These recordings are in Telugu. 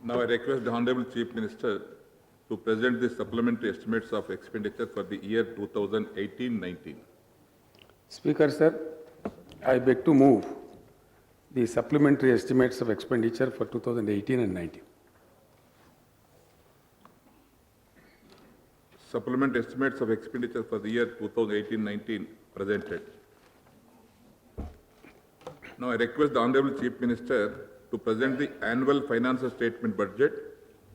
Now I request the Honorable Chief Minister to present the supplementary estimates of expenditure for the year 2018-19. Speaker, sir, I beg to move the supplementary estimates of expenditure for 2018 and 19. Supplementary estimates of expenditure for the year 2018-19 presented. Now I request the Honorable Chief Minister to present the annual financial statement budget,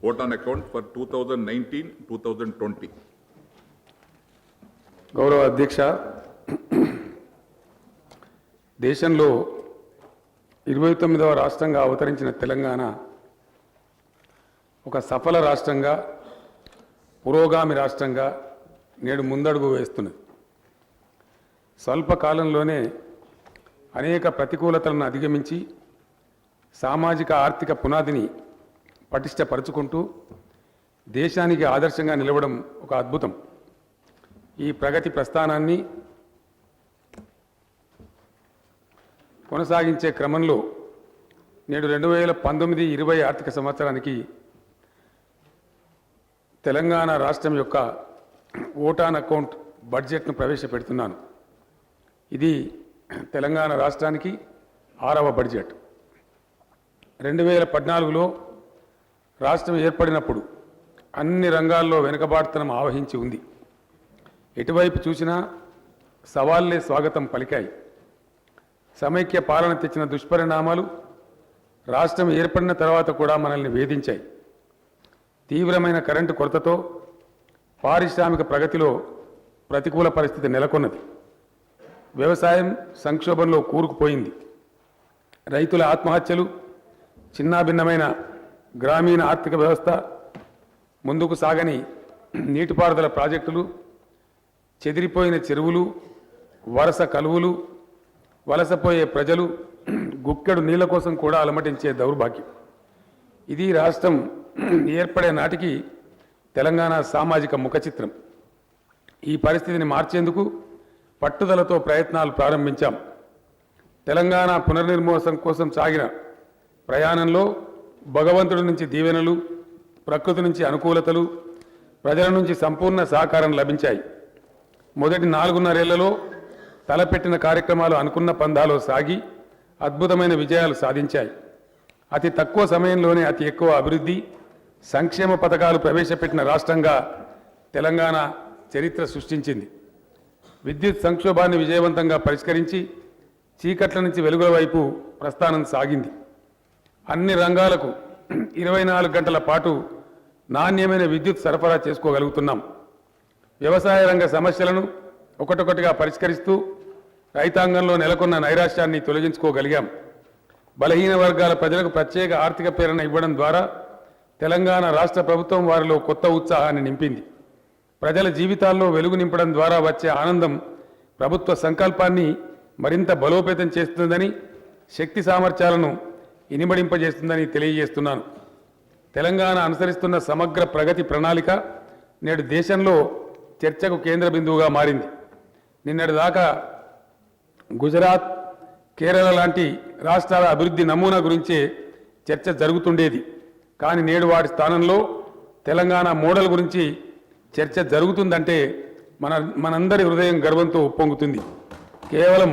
vote on account for 2019-2020. గౌరవ అధ్యక్ష, దేశంలో 29వ రాష్ట్రంగా అవతరించిన తెలంగాణ ఒక సఫల రాష్ట్రంగా, పురోగామి రాష్ట్రంగా నేడు ముందడుగు వేస్తున్నది. స్వల్ప కాలంలోనే అనేక ప్రతికూలతలను అధిగమించి సామాజిక ఆర్థిక పునాదిని పటిష్టపరుచుకుంటూ దేశానికి ఆదర్శంగా నిలవడం ఒక అద్భుతం. ఈ ప్రగతి ప్రస్థానాన్ని కొనసాగించే క్రమంలో నేడు 2019-20 ఆర్థిక సంవత్సరానికి తెలంగాణ రాష్ట్రం యొక్క ఓట్ ఆన్ అకౌంట్ బడ్జెట్ను ప్రవేశపెడుతున్నాను. ఇది తెలంగాణ రాష్ట్రానికి 6వ బడ్జెట్. 2014లో రాష్ట్రం ఏర్పడినప్పుడు అన్ని రంగాల్లో వెనుకబాటుతనం ఆవహించి ఉంది. ఎటువైపు చూసినా సవాళ్లే స్వాగతం పలికాయి. సమైక్య పాలన తెచ్చిన దుష్పరిణామాలు రాష్ట్రం ఏర్పడిన తర్వాత కూడా మనల్ని వేధించాయి. తీవ్రమైన కరెంటు కొరతతో పారిశ్రామిక ప్రగతిలో ప్రతికూల పరిస్థితి నెలకొన్నది. వ్యవసాయం సంక్షోభంలో కూరుకుపోయింది. రైతుల ఆత్మహత్యలు, చిన్నాభిన్నమైన గ్రామీణ ఆర్థిక వ్యవస్థ, ముందుకు సాగని నీటిపారుదల ప్రాజెక్టులు, చెదిరిపోయిన చెరువులు, వరస కలువులు, వలసపోయే ప్రజలు, గుక్కెడు నీళ్ల కోసం కూడా అలమటించే దౌర్భాగ్యం. ఇది రాష్ట్రం ఏర్పడే నాటికి తెలంగాణ సామాజిక ముఖచిత్రం. ఈ పరిస్థితిని మార్చేందుకు పట్టుదలతో ప్రయత్నాలు ప్రారంభించాం. తెలంగాణ పునర్నిర్మోసం కోసం సాగిన ప్రయాణంలో భగవంతుడి నుంచి దీవెనలు, ప్రకృతి నుంచి అనుకూలతలు, ప్రజల నుంచి సంపూర్ణ సహకారం లభించాయి. మొదటి 4.5 ఏళ్లలో తలపెట్టిన కార్యక్రమాలు అనుకున్న పందాలో సాగి అద్భుతమైన విజయాలు సాధించాయి. అతి తక్కువ సమయంలోనే అతి ఎక్కువ అభివృద్ధి, సంక్షేమ పథకాలు ప్రవేశపెట్టిన రాష్ట్రంగా తెలంగాణ చరిత్ర సృష్టించింది. విద్యుత్ సంక్షోభాన్ని విజయవంతంగా పరిష్కరించి చీకట్ల నుంచి వెలుగుల వైపు ప్రస్థానం సాగింది. అన్ని రంగాలకు 24 గంటల పాటు నాణ్యమైన విద్యుత్ సరఫరా చేసుకోగలుగుతున్నాం. వ్యవసాయ రంగ సమస్యలను ఒకటొకటిగా పరిష్కరిస్తూ రైతాంగంలో నెలకొన్న నైరాశ్యాన్ని తొలగించుకోగలిగాం. బలహీన వర్గాల ప్రజలకు ప్రత్యేక ఆర్థిక ప్రేరణ ఇవ్వడం ద్వారా తెలంగాణ రాష్ట్ర ప్రభుత్వం వారిలో కొత్త ఉత్సాహాన్ని నింపింది. ప్రజల జీవితాల్లో వెలుగు నింపడం ద్వారా వచ్చే ఆనందం ప్రభుత్వ సంకల్పాన్ని మరింత బలోపేతం చేస్తుందని, శక్తి సామర్థ్యాలను ఇనిమడింపజేస్తుందని తెలియజేస్తున్నాను. తెలంగాణ అనుసరిస్తున్న సమగ్ర ప్రగతి ప్రణాళిక నేడు దేశంలో చర్చకు కేంద్ర బిందువుగా మారింది. నిన్నటి దాకా గుజరాత్, కేరళ లాంటి రాష్ట్రాల అభివృద్ధి నమూనా గురించే చర్చ జరుగుతుండేది. కానీ నేడు వాటి స్థానంలో తెలంగాణ మోడల్ గురించి చర్చ జరుగుతుందంటే మనందరి హృదయం గర్వంతో ఉప్పొంగుతుంది. కేవలం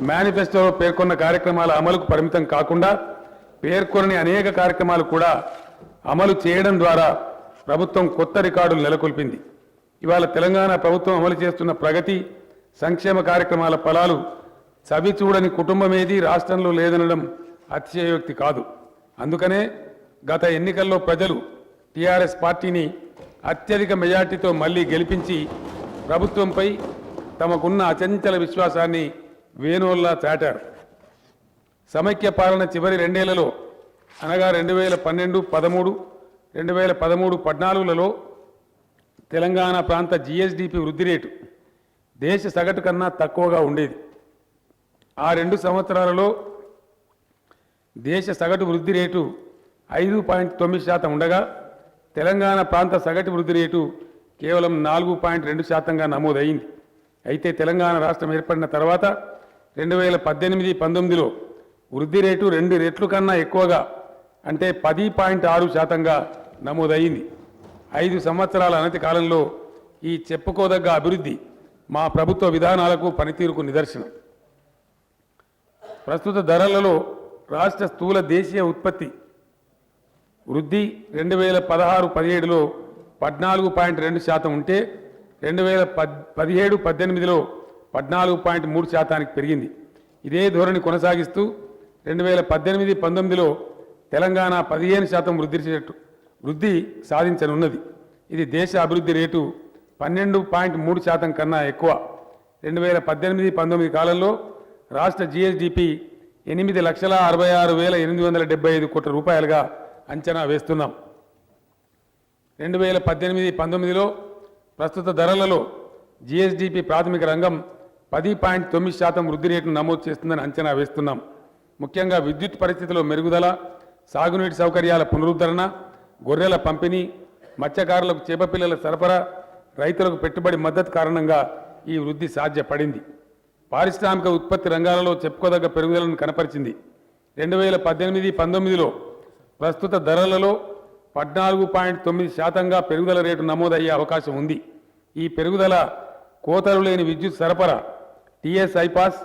మేనిఫెస్టోలో పేర్కొన్న కార్యక్రమాల అమలుకు పరిమితం కాకుండా పేర్కొనని అనేక కార్యక్రమాలు కూడా అమలు చేయడం ద్వారా ప్రభుత్వం కొత్త రికార్డులు నెలకొల్పింది. ఇవాళ తెలంగాణ ప్రభుత్వం అమలు చేస్తున్న ప్రగతి సంక్షేమ కార్యక్రమాల ఫలాలు చవి చూడని కుటుంబమేది రాష్ట్రంలో లేదనడం అతిశయోక్తి కాదు. అందుకనే గత ఎన్నికల్లో ప్రజలు టీఆర్ఎస్ పార్టీని అత్యధిక మెజార్టీతో మళ్లీ గెలిపించి ప్రభుత్వంపై తమకున్న అచంచల విశ్వాసాన్ని వేణోల్లా చాటారు. సమైక్య పాలన చివరి 2 ఏళ్లలో అనగా 2012, 13, 2013, 14లలో తెలంగాణ ప్రాంత జీఎస్డీపీ వృద్ధి రేటు దేశ సగటు కన్నా తక్కువగా ఉండేది. ఆ 2 సంవత్సరాలలో దేశ సగటు వృద్ధి రేటు 5.9% ఉండగా తెలంగాణ ప్రాంత సగటు వృద్ధి రేటు కేవలం 4.2%గా నమోదైంది. అయితే తెలంగాణ రాష్ట్రం ఏర్పడిన తర్వాత 2018-19లో వృద్ధి రేటు 2 రెట్లు కన్నా ఎక్కువగా అంటే 10.6%గా నమోదయ్యింది. 5 సంవత్సరాల అనతి కాలంలో ఈ చెప్పుకోదగ్గ అభివృద్ధి మా ప్రభుత్వ విధానాలకు పనితీరుకు నిదర్శనం. ప్రస్తుత ధరలలో రాష్ట్ర స్థూల దేశీయ ఉత్పత్తి వృద్ధి 2016-17లో 14.2% ఉంటే 2017-18లో 14.3%కి పెరిగింది. ఇదే ధోరణి కొనసాగిస్తూ 2018-19లో తెలంగాణ 15% వృద్ధి సాధించనున్నది. ఇది దేశ అభివృద్ధి రేటు 12.3% కన్నా ఎక్కువ. 2018-19 కాలంలో రాష్ట్ర జీఎస్డిపి 8,66,875 కోట్ల రూపాయలుగా అంచనా వేస్తున్నాం. 2018-19లో ప్రస్తుత ధరలలో జీఎస్డిపి ప్రాథమిక రంగం 10.9% వృద్ధి రేటును నమోదు చేస్తుందని అంచనా వేస్తున్నాం. ముఖ్యంగా విద్యుత్ పరిస్థితిలో మెరుగుదల, సాగునీటి సౌకర్యాల పునరుద్ధరణ, గొర్రెల పంపిణీ, మత్స్యకారులకు చేపపిల్లల సరఫరా, రైతులకు పెట్టుబడి మద్దతు కారణంగా ఈ వృద్ధి సాధ్యపడింది. పారిశ్రామిక ఉత్పత్తి రంగాలలో చెప్పుకోదగ్గ పెరుగుదలను కనపరిచింది. 2018-19లో ప్రస్తుత ధరలలో 14.9%గా పెరుగుదల రేటు నమోదయ్యే అవకాశం ఉంది. ఈ పెరుగుదల కోతలు లేని విద్యుత్ సరఫరా, టీఎస్ ఐపాస్,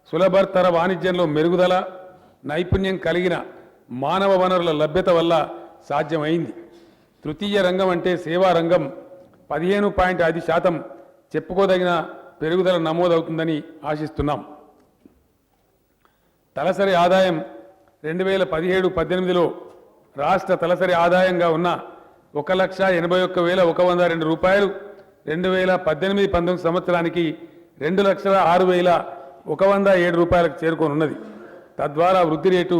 సులభతర వాణిజ్యంలో మెరుగుదల, నైపుణ్యం కలిగిన మానవ వనరుల లభ్యత వల్ల సాధ్యమైంది. తృతీయ రంగం అంటే సేవా రంగం 15.5% చెప్పుకోదగిన పెరుగుదల నమోదవుతుందని ఆశిస్తున్నాం. తలసరి ఆదాయం 2017-18లో రాష్ట్ర తలసరి ఆదాయంగా ఉన్న 1,81,102 రూపాయలు 2018-19 సంవత్సరానికి 2,06,107 రూపాయలకు చేరుకోనున్నది. తద్వారా వృద్ధి రేటు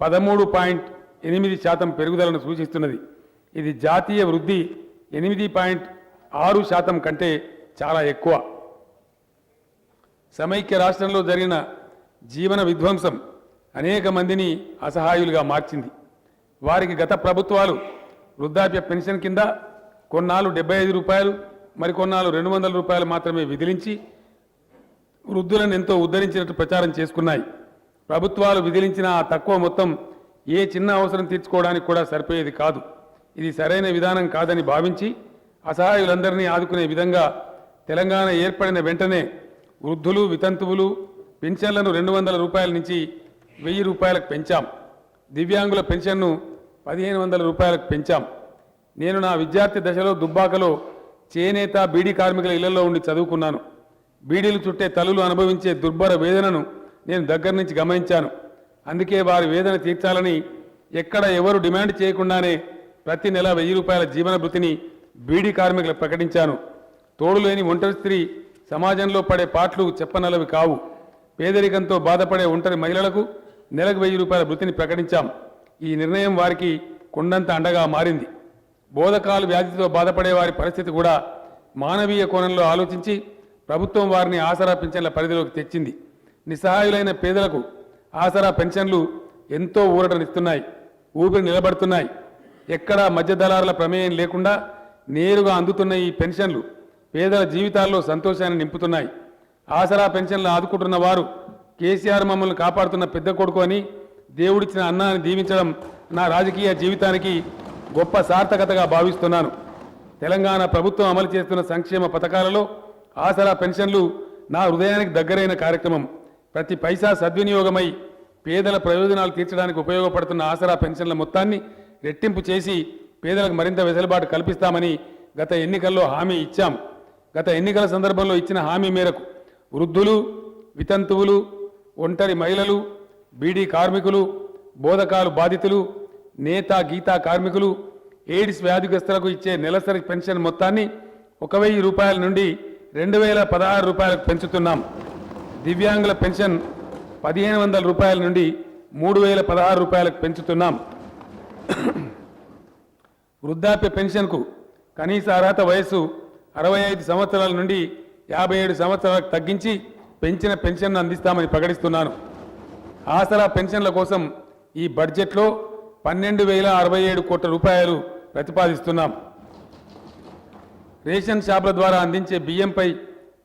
13.8% పెరుగుదలను సూచిస్తున్నది. ఇది జాతీయ వృద్ధి 8.6% కంటే చాలా ఎక్కువ. సమైక్య రాష్ట్రంలో జరిగిన జీవన విధ్వంసం అనేక మందిని అసహాయులుగా మార్చింది. వారికి గత ప్రభుత్వాలు వృద్ధాప్య పెన్షన్ కింద కొన్నాళ్ళు 75 రూపాయలు, మరికొన్నాళ్ళు 200 రూపాయలు మాత్రమే విధిలించి వృద్ధులను ఎంతో ఉద్ధరించినట్టు ప్రచారం చేసుకున్నాయి. ప్రభుత్వాలు విధిలించిన ఆ తక్కువ మొత్తం ఏ చిన్న అవసరం తీర్చుకోవడానికి కూడా సరిపోయేది కాదు. ఇది సరైన విధానం కాదని భావించి అసహాయులందరినీ ఆదుకునే విధంగా తెలంగాణ ఏర్పడిన వెంటనే వృద్ధులు, వితంతువులు పెన్షన్లను 200 రూపాయల నుంచి 1000 రూపాయలకు పెంచాం. దివ్యాంగుల పెన్షన్ను 1500 రూపాయలకు పెంచాం. నేను నా విద్యార్థి దశలో దుబ్బాకలో చేనేత, బీడీ కార్మికుల ఇళ్లలో ఉండి చదువుకున్నాను. బీడీలు చుట్టే తల్లులు అనుభవించే దుర్భర వేదనను నేను దగ్గర నుంచి గమనించాను. అందుకే వారి వేదన తీర్చాలని ఎక్కడ ఎవరు డిమాండ్ చేయకుండానే ప్రతి నెల 1000 రూపాయల జీవన భృతిని బీడీ కార్మికులకు ప్రకటించాను. తోడులేని ఒంటరి స్త్రీ సమాజంలో పడే పాట్లు చెప్పనలవి కావు. పేదరికంతో బాధపడే ఒంటరి మహిళలకు నెలకు 1000 రూపాయల భృతిని ప్రకటించాం. ఈ నిర్ణయం వారికి కొండంత అండగా మారింది. బోధకాలు వ్యాధితో బాధపడే వారి పరిస్థితి కూడా మానవీయ కోణంలో ఆలోచించి ప్రభుత్వం వారిని ఆసరా పెన్షన్ల పరిధిలోకి తెచ్చింది. నిస్సహాయులైన పేదలకు ఆసరా పెన్షన్లు ఎంతో ఊరటనిస్తున్నాయి, ఊపిరి నిలబడుతున్నాయి. ఎక్కడా మధ్య దళారుల ప్రమేయం లేకుండా నేరుగా అందుతున్న ఈ పెన్షన్లు పేదల జీవితాల్లో సంతోషాన్ని నింపుతున్నాయి. ఆసరా పెన్షన్లు ఆదుకుంటున్న వారు కేసీఆర్ మమ్మల్ని కాపాడుతున్న పెద్ద కొడుకు అని దేవుడిచ్చిన అన్నాన్ని దీవించడం నా రాజకీయ జీవితానికి గొప్ప సార్థకతగా భావిస్తున్నాను. తెలంగాణ ప్రభుత్వం అమలు చేస్తున్న సంక్షేమ పథకాలలో ఆసరా పెన్షన్లు నా హృదయానికి దగ్గరైన కార్యక్రమం. ప్రతి పైసా సద్వినియోగమై పేదల ప్రయోజనాలు తీర్చడానికి ఉపయోగపడుతున్న ఆసరా పెన్షన్ల మొత్తాన్ని రెట్టింపు చేసి పేదలకు మరింత వెసులుబాటు కల్పిస్తామని గత ఎన్నికల్లో హామీ ఇచ్చాం. గత ఎన్నికల సందర్భంలో ఇచ్చిన హామీ మేరకు వృద్ధులు, వితంతువులు, ఒంటరి మహిళలు, బీడీ కార్మికులు, బోధకాలు బాధితులు, నేత గీతా కార్మికులు, ఎయిడ్స్ వ్యాధిగ్రస్తులకు ఇచ్చే నెలసరి పెన్షన్ మొత్తాన్ని 1000 రూపాయల నుండి 2016 రూపాయలకు పెంచుతున్నాం. దివ్యాంగుల పెన్షన్ 1500 రూపాయల నుండి 3016 రూపాయలకు పెంచుతున్నాం. వృద్ధాప్య పెన్షన్కు కనీస అర్హత వయస్సు 65 సంవత్సరాల నుండి 57 సంవత్సరాలకు తగ్గించి పెంచిన పెన్షన్ను అందిస్తామని ప్రకటిస్తున్నాను. ఆసరా పెన్షన్ల కోసం ఈ బడ్జెట్లో 12,067 కోట్ల రూపాయలు ప్రతిపాదిస్తున్నాం. రేషన్ షాపుల ద్వారా అందించే బియ్యంపై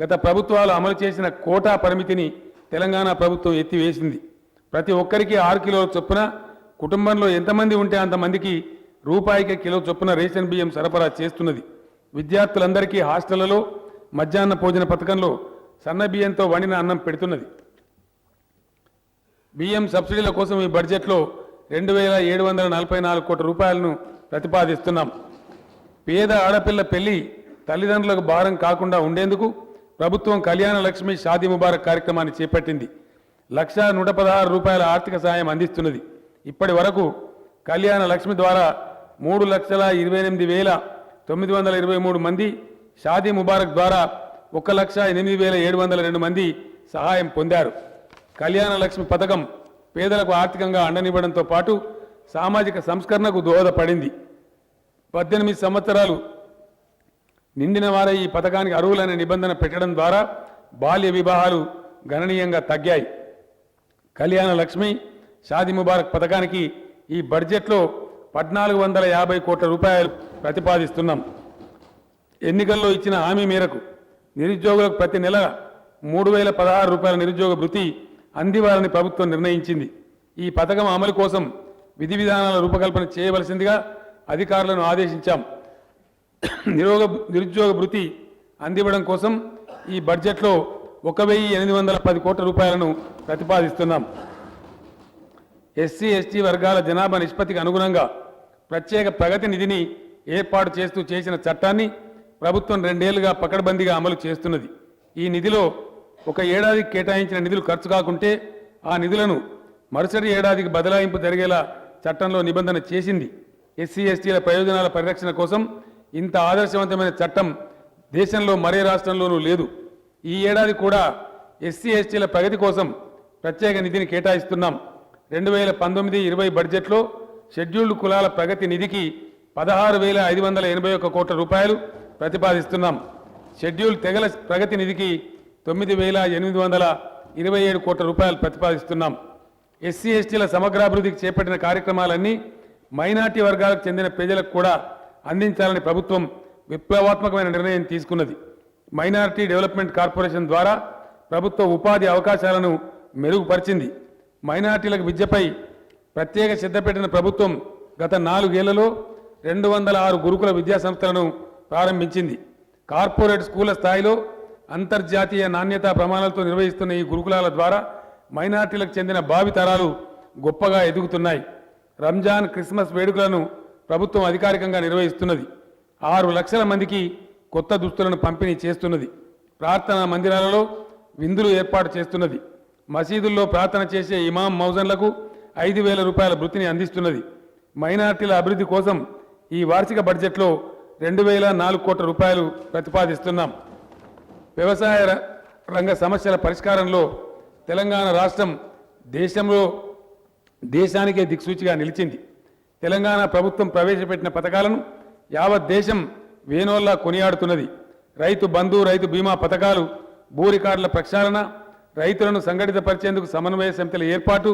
గత ప్రభుత్వాలు అమలు చేసిన కోటా పరిమితిని తెలంగాణ ప్రభుత్వం ఎత్తివేసింది. ప్రతి ఒక్కరికి 6 కిలోల చొప్పున కుటుంబంలో ఎంతమంది ఉంటే అంతమందికి రూపాయికి కిలో చొప్పున రేషన్ బియ్యం సరఫరా చేస్తున్నది. విద్యార్థులందరికీ హాస్టళ్లలో మధ్యాహ్న భోజన పథకంలో సన్న బియ్యంతో వండిన అన్నం పెడుతున్నది. బియ్యం సబ్సిడీల కోసం ఈ బడ్జెట్లో 2,744 కోట్ల రూపాయలను ప్రతిపాదిస్తున్నాం. పేద ఆడపిల్ల పెళ్లి తల్లిదండ్రులకు భారం కాకుండా ఉండేందుకు ప్రభుత్వం కళ్యాణ లక్ష్మి షాదీ ముబారక్ కార్యక్రమాన్ని చేపట్టింది. 1,116 రూపాయల ఆర్థిక సాయం అందిస్తున్నది. ఇప్పటి వరకు కళ్యాణ లక్ష్మి ద్వారా 3,28,923 మంది, షాదీ ముబారక్ ద్వారా 1,08,702 మంది సహాయం పొందారు. కళ్యాణ లక్ష్మి పథకం పేదలకు ఆర్థికంగా అండనివ్వడంతో పాటు సామాజిక సంస్కరణకు దోహదపడింది. 18 సంవత్సరాలు నిండిన వారే ఈ పథకానికి అర్హులనే నిబంధన పెట్టడం ద్వారా బాల్య వివాహాలు గణనీయంగా తగ్గాయి. కళ్యాణ లక్ష్మి షాదీ ముబారక్ పథకానికి ఈ బడ్జెట్లో 1,450 కోట్ల రూపాయలు ప్రతిపాదిస్తున్నాం. ఎన్నికల్లో ఇచ్చిన హామీ మేరకు నిరుద్యోగులకు ప్రతి నెల 3,016 రూపాయల నిరుద్యోగ భృతి అందివ్వాలని ప్రభుత్వం నిర్ణయించింది. ఈ పథకం అమలు కోసం విధి విధానాల రూపకల్పన చేయవలసిందిగా అధికారులను ఆదేశించాం. నిరుద్యోగ భృతి అందివ్వడం కోసం ఈ బడ్జెట్లో 1,810 కోట్ల రూపాయలను ప్రతిపాదిస్తున్నాం. ఎస్సీ ఎస్టీ వర్గాల జనాభా నిష్పత్తికి అనుగుణంగా ప్రత్యేక ప్రగతి నిధిని ఏర్పాటు చేస్తూ చేసిన చట్టాన్ని ప్రభుత్వం 2 ఏళ్లుగా పకడ్బందీగా అమలు చేస్తున్నది. ఈ నిధిలో ఒక ఏడాదికి కేటాయించిన నిధులు ఖర్చు కాకుంటే ఆ నిధులను మరుసటి ఏడాదికి బదలాయింపు జరిగేలా చట్టంలో నిబంధన చేసింది. ఎస్సీ ఎస్టీల ప్రయోజనాల పరిరక్షణ కోసం ఇంత ఆదర్శవంతమైన చట్టం దేశంలో మరే రాష్ట్రంలోనూ లేదు. ఈ ఏడాది కూడా ఎస్సీ ఎస్టీల ప్రగతి కోసం ప్రత్యేక నిధిని కేటాయిస్తున్నాం. 2019-20 బడ్జెట్లో షెడ్యూల్డ్ కులాల ప్రగతి నిధికి 16,581 కోట్ల రూపాయలు ప్రతిపాదిస్తున్నాం. షెడ్యూల్ తెగల ప్రగతి నిధికి 9,827 కోట్ల రూపాయలు ప్రతిపాదిస్తున్నాం. ఎస్సీ ఎస్టీల సమగ్రాభివృద్ధికి చేపట్టిన కార్యక్రమాలన్నీ మైనార్టీ వర్గాలకు చెందిన ప్రజలకు కూడా అందించాలని ప్రభుత్వం విప్లవాత్మకమైన నిర్ణయం తీసుకున్నది. మైనారిటీ డెవలప్మెంట్ కార్పొరేషన్ ద్వారా ప్రభుత్వ ఉపాధి అవకాశాలను మెరుగుపరిచింది. మైనార్టీలకు విద్యపై ప్రత్యేక శ్రద్ధ పెట్టిన ప్రభుత్వం గత 4 ఏళ్లలో 206 గురుకుల విద్యా సంస్థలను ప్రారంభించింది. కార్పొరేట్ స్కూళ్ల స్థాయిలో అంతర్జాతీయ నాణ్యతా ప్రమాణాలతో నిర్వహిస్తున్న ఈ గురుకులాల ద్వారా మైనార్టీలకు చెందిన భావితరాలు గొప్పగా ఎదుగుతున్నాయి. రంజాన్, క్రిస్మస్ వేడుకలను ప్రభుత్వం అధికారికంగా నిర్వహిస్తున్నది. 6 లక్షల మందికి కొత్త దుస్తులను పంపిణీ చేస్తున్నది. ప్రార్థనా మందిరాలలో విందులు ఏర్పాటు చేస్తున్నది. మసీదుల్లో ప్రార్థన చేసే ఇమాం మౌజన్లకు 5,000 రూపాయల భృతిని అందిస్తున్నది. మైనార్టీల అభివృద్ధి కోసం ఈ వార్షిక బడ్జెట్లో 2,004 కోట్ల రూపాయలు ప్రతిపాదిస్తున్నాం. వ్యవసాయ రంగ సమస్యల పరిష్కారంలో తెలంగాణ రాష్ట్రం దేశానికే దిక్సూచిగా నిలిచింది. తెలంగాణ ప్రభుత్వం ప్రవేశపెట్టిన పథకాలను యావత్ దేశం వేనోల్లా కొనియాడుతున్నది. రైతు బంధు, రైతు బీమా పథకాలు, భూ రికార్డుల ప్రక్షాళన, రైతులను సంఘటితపరిచేందుకు సమన్వయ సమితుల ఏర్పాటు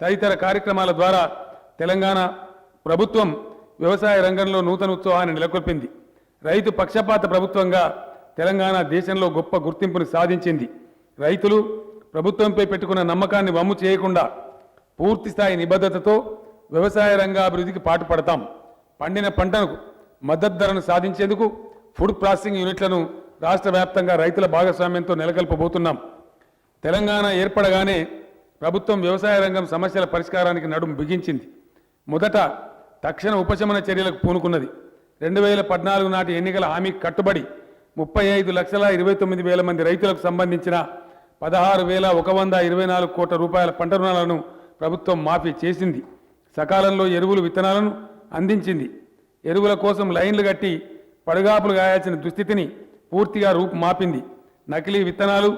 తదితర కార్యక్రమాల ద్వారా తెలంగాణ ప్రభుత్వం వ్యవసాయ రంగంలో నూతన ఉత్సవాన్ని నెలకొల్పింది. రైతు పక్షపాత ప్రభుత్వంగా తెలంగాణ దేశంలో గొప్ప గుర్తింపును సాధించింది. రైతులు ప్రభుత్వంపై పెట్టుకున్న నమ్మకాన్ని వమ్ము చేయకుండా పూర్తి స్థాయి నిబద్ధతతో వ్యవసాయ రంగ అభివృద్ధికి పాటుపడతాం. పండిన పంటకు మద్దతు ధరను సాధించేందుకు ఫుడ్ ప్రాసెసింగ్ యూనిట్లను రాష్ట్ర వ్యాప్తంగా రైతుల భాగస్వామ్యంతో నెలకొల్పబోతున్నాం. తెలంగాణ ఏర్పడగానే ప్రభుత్వం వ్యవసాయ రంగం సమస్యల పరిష్కారానికి నడుం బిగించింది. మొదట తక్షణ ఉపశమన చర్యలకు పూనుకున్నది. 2014 నాటి ఎన్నికల హామీకి కట్టుబడి 35,29,000 మంది రైతులకు సంబంధించిన 16,124 కోట్ల రూపాయల పంట రుణాలను ప్రభుత్వం మాఫీ చేసింది. సకాలంలో ఎరువులు, విత్తనాలను అందించింది. ఎరువుల కోసం లైన్లు కట్టి పడుగాపులు గాయాల్సిన దుస్థితిని పూర్తిగా రూపుమాపింది. నకిలీ విత్తనాలు,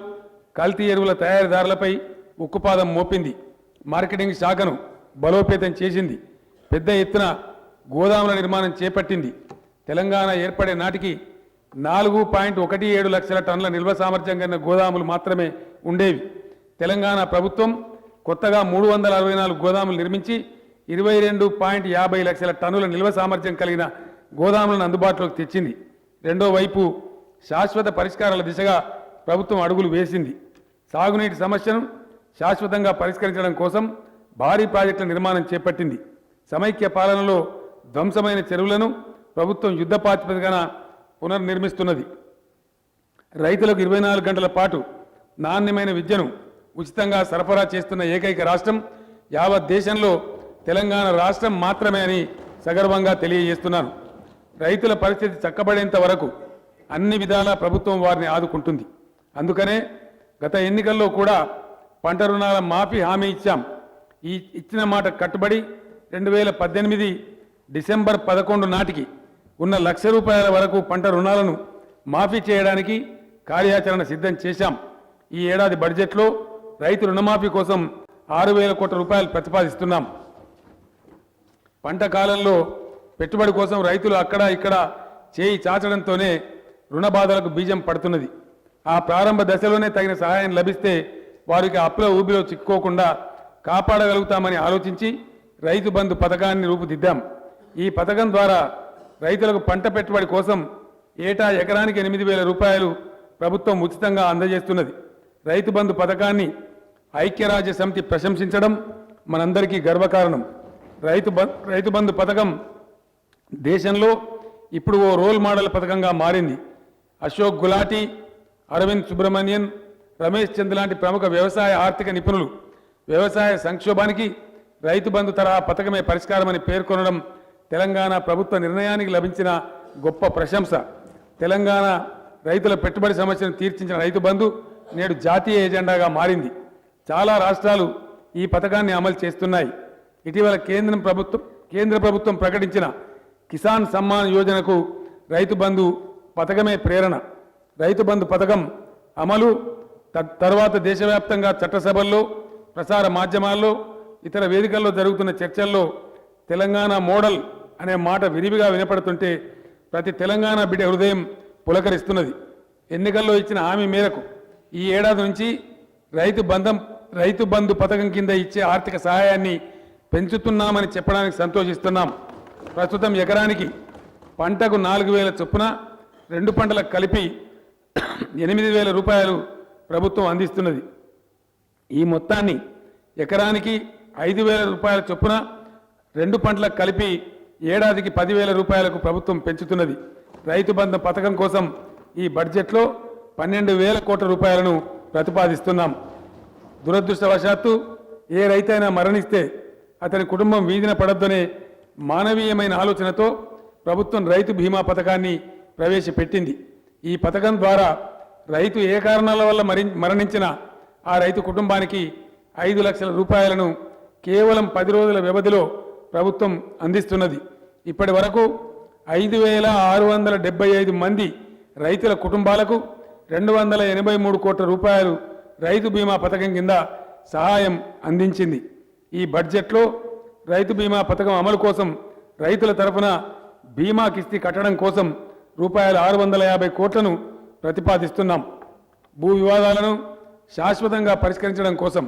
కల్తీ ఎరువుల తయారీదారులపై ఉక్కుపాదం మోపింది. మార్కెటింగ్ శాఖను బలోపేతం చేసింది. పెద్ద ఎత్తున గోదాముల నిర్మాణం చేపట్టింది. తెలంగాణ ఏర్పడే నాటికి 4.17 లక్షల టన్నుల నిల్వ సామర్థ్యం కలిగిన గోదాములు మాత్రమే ఉండేవి. తెలంగాణ ప్రభుత్వం కొత్తగా 364 గోదాములు నిర్మించి 22.50 లక్షల టన్నుల నిల్వ సామర్థ్యం కలిగిన గోదాములను అందుబాటులోకి తెచ్చింది. రెండో వైపు శాశ్వత పరిష్కారాల దిశగా ప్రభుత్వం అడుగులు వేసింది. సాగునీటి సమస్యను శాశ్వతంగా పరిష్కరించడం కోసం భారీ ప్రాజెక్టుల నిర్మాణం చేపట్టింది. సమైక్య పాలనలో ధ్వంసమైన చెరువులను ప్రభుత్వం యుద్ధ ప్రాతిపదికన పునర్నిర్మిస్తున్నది. రైతులకు 24 గంటల పాటు నాణ్యమైన విద్యను ఉచితంగా సరఫరా చేస్తున్న ఏకైక రాష్ట్రం యావత్ దేశంలో తెలంగాణ రాష్ట్రం మాత్రమే అని సగర్వంగా తెలియజేస్తున్నాను. రైతుల పరిస్థితి చక్కబడేంత వరకు అన్ని విధాలా ప్రభుత్వం వారిని ఆదుకుంటుంది. అందుకనే గత ఎన్నికల్లో కూడా పంట రుణాల మాఫీ హామీ ఇచ్చాం. ఈ ఇచ్చిన మాట కట్టుబడి 2018 డిసెంబర్ 11 నాటికి ఉన్న ₹1,00,000 వరకు పంట రుణాలను మాఫీ చేయడానికి కార్యాచరణ సిద్ధం చేశాం. ఈ ఏడాది బడ్జెట్లో రైతు రుణమాఫీ కోసం 6,000 కోట్ల రూపాయలు ప్రతిపాదిస్తున్నాం. పంట కాలంలో పెట్టుబడి కోసం రైతులు అక్కడ ఇక్కడ చేయి చాచడంతోనే రుణ బాధలకు బీజం పడుతున్నది. ఆ ప్రారంభ దశలోనే తగిన సహాయం లభిస్తే వారికి అప్పుల ఊబిలో చిక్కుకోకుండా కాపాడగలుగుతామని ఆలోచించి రైతు బంధు పథకాన్ని రూపుదిద్దాం. ఈ పథకం ద్వారా రైతులకు పంట పెట్టుబడి కోసం ఏటా ఎకరానికి 8,000 రూపాయలు ప్రభుత్వం ఉచితంగా అందజేస్తున్నది. రైతు బంధు పథకాన్ని ఐక్యరాజ్య సమితి ప్రశంసించడం మనందరికీ గర్వకారణం. రైతు బంధు పథకం దేశంలో ఇప్పుడు ఓ రోల్ మోడల్ పథకంగా మారింది. అశోక్ గులాటి, అరవింద్ సుబ్రహ్మణ్యన్, రమేష్ చంద్ లాంటి ప్రముఖ వ్యవసాయ ఆర్థిక నిపుణులు వ్యవసాయ సంక్షోభానికి రైతు బంధు తరహా పథకమే పరిష్కారమని పేర్కొనడం తెలంగాణ ప్రభుత్వ నిర్ణయానికి లభించిన గొప్ప ప్రశంస. తెలంగాణ రైతుల పెట్టుబడి సమస్యను తీర్చించిన రైతు బంధు నేడు జాతీయ ఎజెండాగా మారింది. చాలా రాష్ట్రాలు ఈ పథకాన్ని అమలు చేస్తున్నాయి. ఇటీవల కేంద్ర ప్రభుత్వం ప్రకటించిన కిసాన్ సమ్మాన్ యోజనకు రైతు బంధు పథకమే ప్రేరణ. రైతు బంధు పథకం అమలు తర్వాత దేశవ్యాప్తంగా చట్టసభల్లో, ప్రసార మాధ్యమాల్లో, ఇతర వేదికల్లో జరుగుతున్న చర్చల్లో తెలంగాణ మోడల్ అనే మాట విరివిగా వినపడుతుంటే ప్రతి తెలంగాణ బిడ్డ హృదయం పులకరిస్తున్నది. ఎన్నికల్లో ఇచ్చిన హామీ మేరకు ఈ ఏడాది నుంచి రైతు బంధు పథకం కింద ఇచ్చే ఆర్థిక సహాయాన్ని పెంచుతున్నామని చెప్పడానికి సంతోషిస్తున్నాం. ప్రస్తుతం ఎకరానికి పంటకు 4,000 చొప్పున 2 పంటలకు కలిపి 8,000 రూపాయలు ప్రభుత్వం అందిస్తున్నది. ఈ మొత్తాన్ని ఎకరానికి 5,000 రూపాయల చొప్పున 2 పంటలకు కలిపి ఏడాదికి 10,000 రూపాయలకు ప్రభుత్వం పెంచుతున్నది. రైతు బంధు పథకం కోసం ఈ బడ్జెట్లో 12,000 కోట్ల రూపాయలను ప్రతిపాదిస్తున్నాం. దురదృష్టవశాత్తు ఏ రైతైనా మరణిస్తే అతని కుటుంబం వీధిన పడొద్దనే మానవీయమైన ఆలోచనతో ప్రభుత్వం రైతు బీమా పథకాన్ని ప్రవేశపెట్టింది. ఈ పథకం ద్వారా రైతు ఏ కారణాల వల్ల మరణించిన ఆ రైతు కుటుంబానికి 5 లక్షల రూపాయలను కేవలం 10 రోజుల వ్యవధిలో ప్రభుత్వం అందిస్తున్నది. ఇప్పటి వరకు 5,675 మంది రైతుల కుటుంబాలకు 283 కోట్ల రూపాయలు రైతు బీమా పథకం కింద సహాయం అందించింది. ఈ బడ్జెట్లో రైతు బీమా పథకం అమలు కోసం రైతుల తరఫున బీమా కిస్తీ కట్టడం కోసం రూపాయలు 650 కోట్లను ప్రతిపాదిస్తున్నాం. భూ వివాదాలను శాశ్వతంగా పరిష్కరించడం కోసం,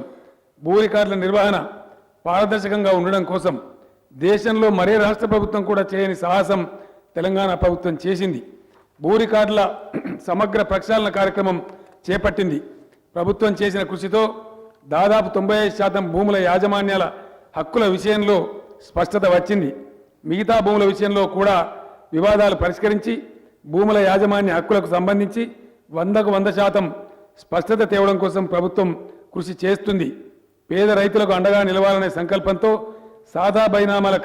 భూ రికార్డుల నిర్వహణ పారదర్శకంగా ఉండడం కోసం దేశంలో మరే రాష్ట్ర ప్రభుత్వం కూడా చేయని సాహసం తెలంగాణ ప్రభుత్వం చేసింది. భూ రికార్డుల సమగ్ర ప్రక్షాళన కార్యక్రమం చేపట్టింది. ప్రభుత్వం చేసిన కృషితో దాదాపు 95% భూముల యాజమాన్యాల హక్కుల విషయంలో స్పష్టత వచ్చింది. మిగతా భూముల విషయంలో కూడా వివాదాలు పరిష్కరించి భూముల యాజమాన్య హక్కులకు సంబంధించి 100కు 100% స్పష్టత తేవడం కోసం ప్రభుత్వం కృషి చేస్తుంది. పేద రైతులకు అండగా నిలవాలనే సంకల్పంతో సాదా బైనామాల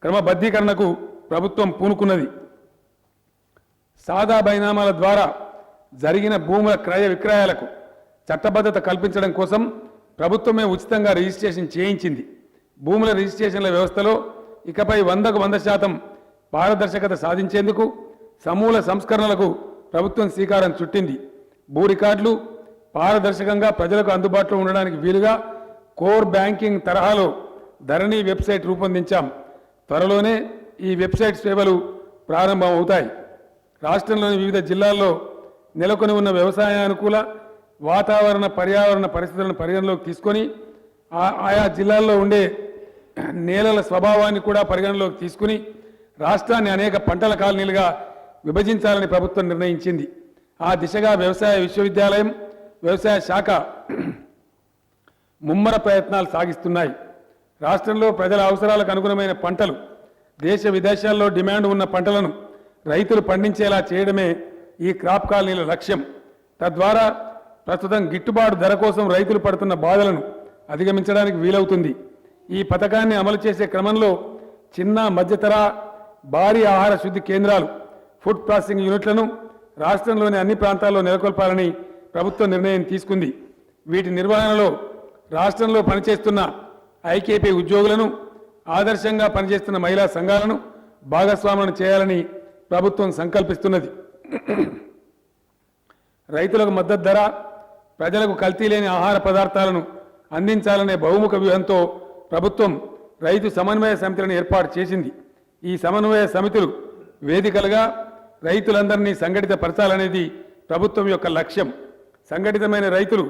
క్రమబద్ధీకరణకు ప్రభుత్వం పూనుకున్నది. సాదా బైనామాల ద్వారా జరిగిన భూముల క్రయ విక్రయాలకు చట్టబద్ధత కల్పించడం కోసం ప్రభుత్వమే ఉచితంగా రిజిస్ట్రేషన్ చేయించింది. భూముల రిజిస్ట్రేషన్ల వ్యవస్థలో ఇకపై 100కు 100% పారదర్శకత సాధించేందుకు సమూల సంస్కరణలకు ప్రభుత్వం శ్రీకారం చుట్టింది. భూ రికార్డులు పారదర్శకంగా ప్రజలకు అందుబాటులో ఉండడానికి వీలుగా కోర్ బ్యాంకింగ్ తరహాలో ధరణి వెబ్సైట్ రూపొందించాం. త్వరలోనే ఈ వెబ్సైట్ సేవలు ప్రారంభం అవుతాయి. రాష్ట్రంలోని వివిధ జిల్లాల్లో నెలకొని ఉన్న వ్యవసాయానుకూల వాతావరణ పర్యావరణ పరిస్థితులను పరిగణలోకి తీసుకొని ఆయా జిల్లాల్లో ఉండే నేలల స్వభావాన్ని కూడా పరిగణలోకి తీసుకుని రాష్ట్రాన్ని అనేక పంటల కాలనీలుగా విభజించాలని ప్రభుత్వం నిర్ణయించింది. ఆ దిశగా వ్యవసాయ విశ్వవిద్యాలయం, వ్యవసాయ శాఖ ముమ్మర ప్రయత్నాలు సాగిస్తున్నాయి. రాష్ట్రంలో ప్రజల అవసరాలకు అనుగుణమైన పంటలు, దేశ విదేశాల్లో డిమాండ్ ఉన్న పంటలను రైతులు పండించేలా చేయడమే ఈ క్రాప్ కాలనీల లక్ష్యం. తద్వారా ప్రస్తుతం గిట్టుబాటు ధర కోసం రైతులు పడుతున్న బాధలను అధిగమించడానికి వీలవుతుంది. ఈ పథకాన్ని అమలు చేసే క్రమంలో చిన్న, మధ్యతర, భారీ ఆహార శుద్ధి కేంద్రాలు, ఫుడ్ ప్రాసెసింగ్ యూనిట్లను రాష్ట్రంలోని అన్ని ప్రాంతాల్లో నెలకొల్పాలని ప్రభుత్వం నిర్ణయం తీసుకుంది. వీటి నిర్వహణలో రాష్ట్రంలో పనిచేస్తున్న ఐకేపీ ఉద్యోగులను, ఆదర్శంగా పనిచేస్తున్న మహిళా సంఘాలను భాగస్వాములను చేయాలని ప్రభుత్వం సంకల్పిస్తున్నది. రైతులకు మద్దతు ధర, ప్రజలకు కల్తీ లేని ఆహార పదార్థాలను అందించాలనే బహుముఖ వ్యూహంతో ప్రభుత్వం రైతు సమన్వయ సమితులను ఏర్పాటు చేసింది. ఈ సమన్వయ సమితులు వేదికలుగా రైతులందరినీ సంఘటితపరచాలనేది ప్రభుత్వం యొక్క లక్ష్యం. సంఘటితమైన రైతులు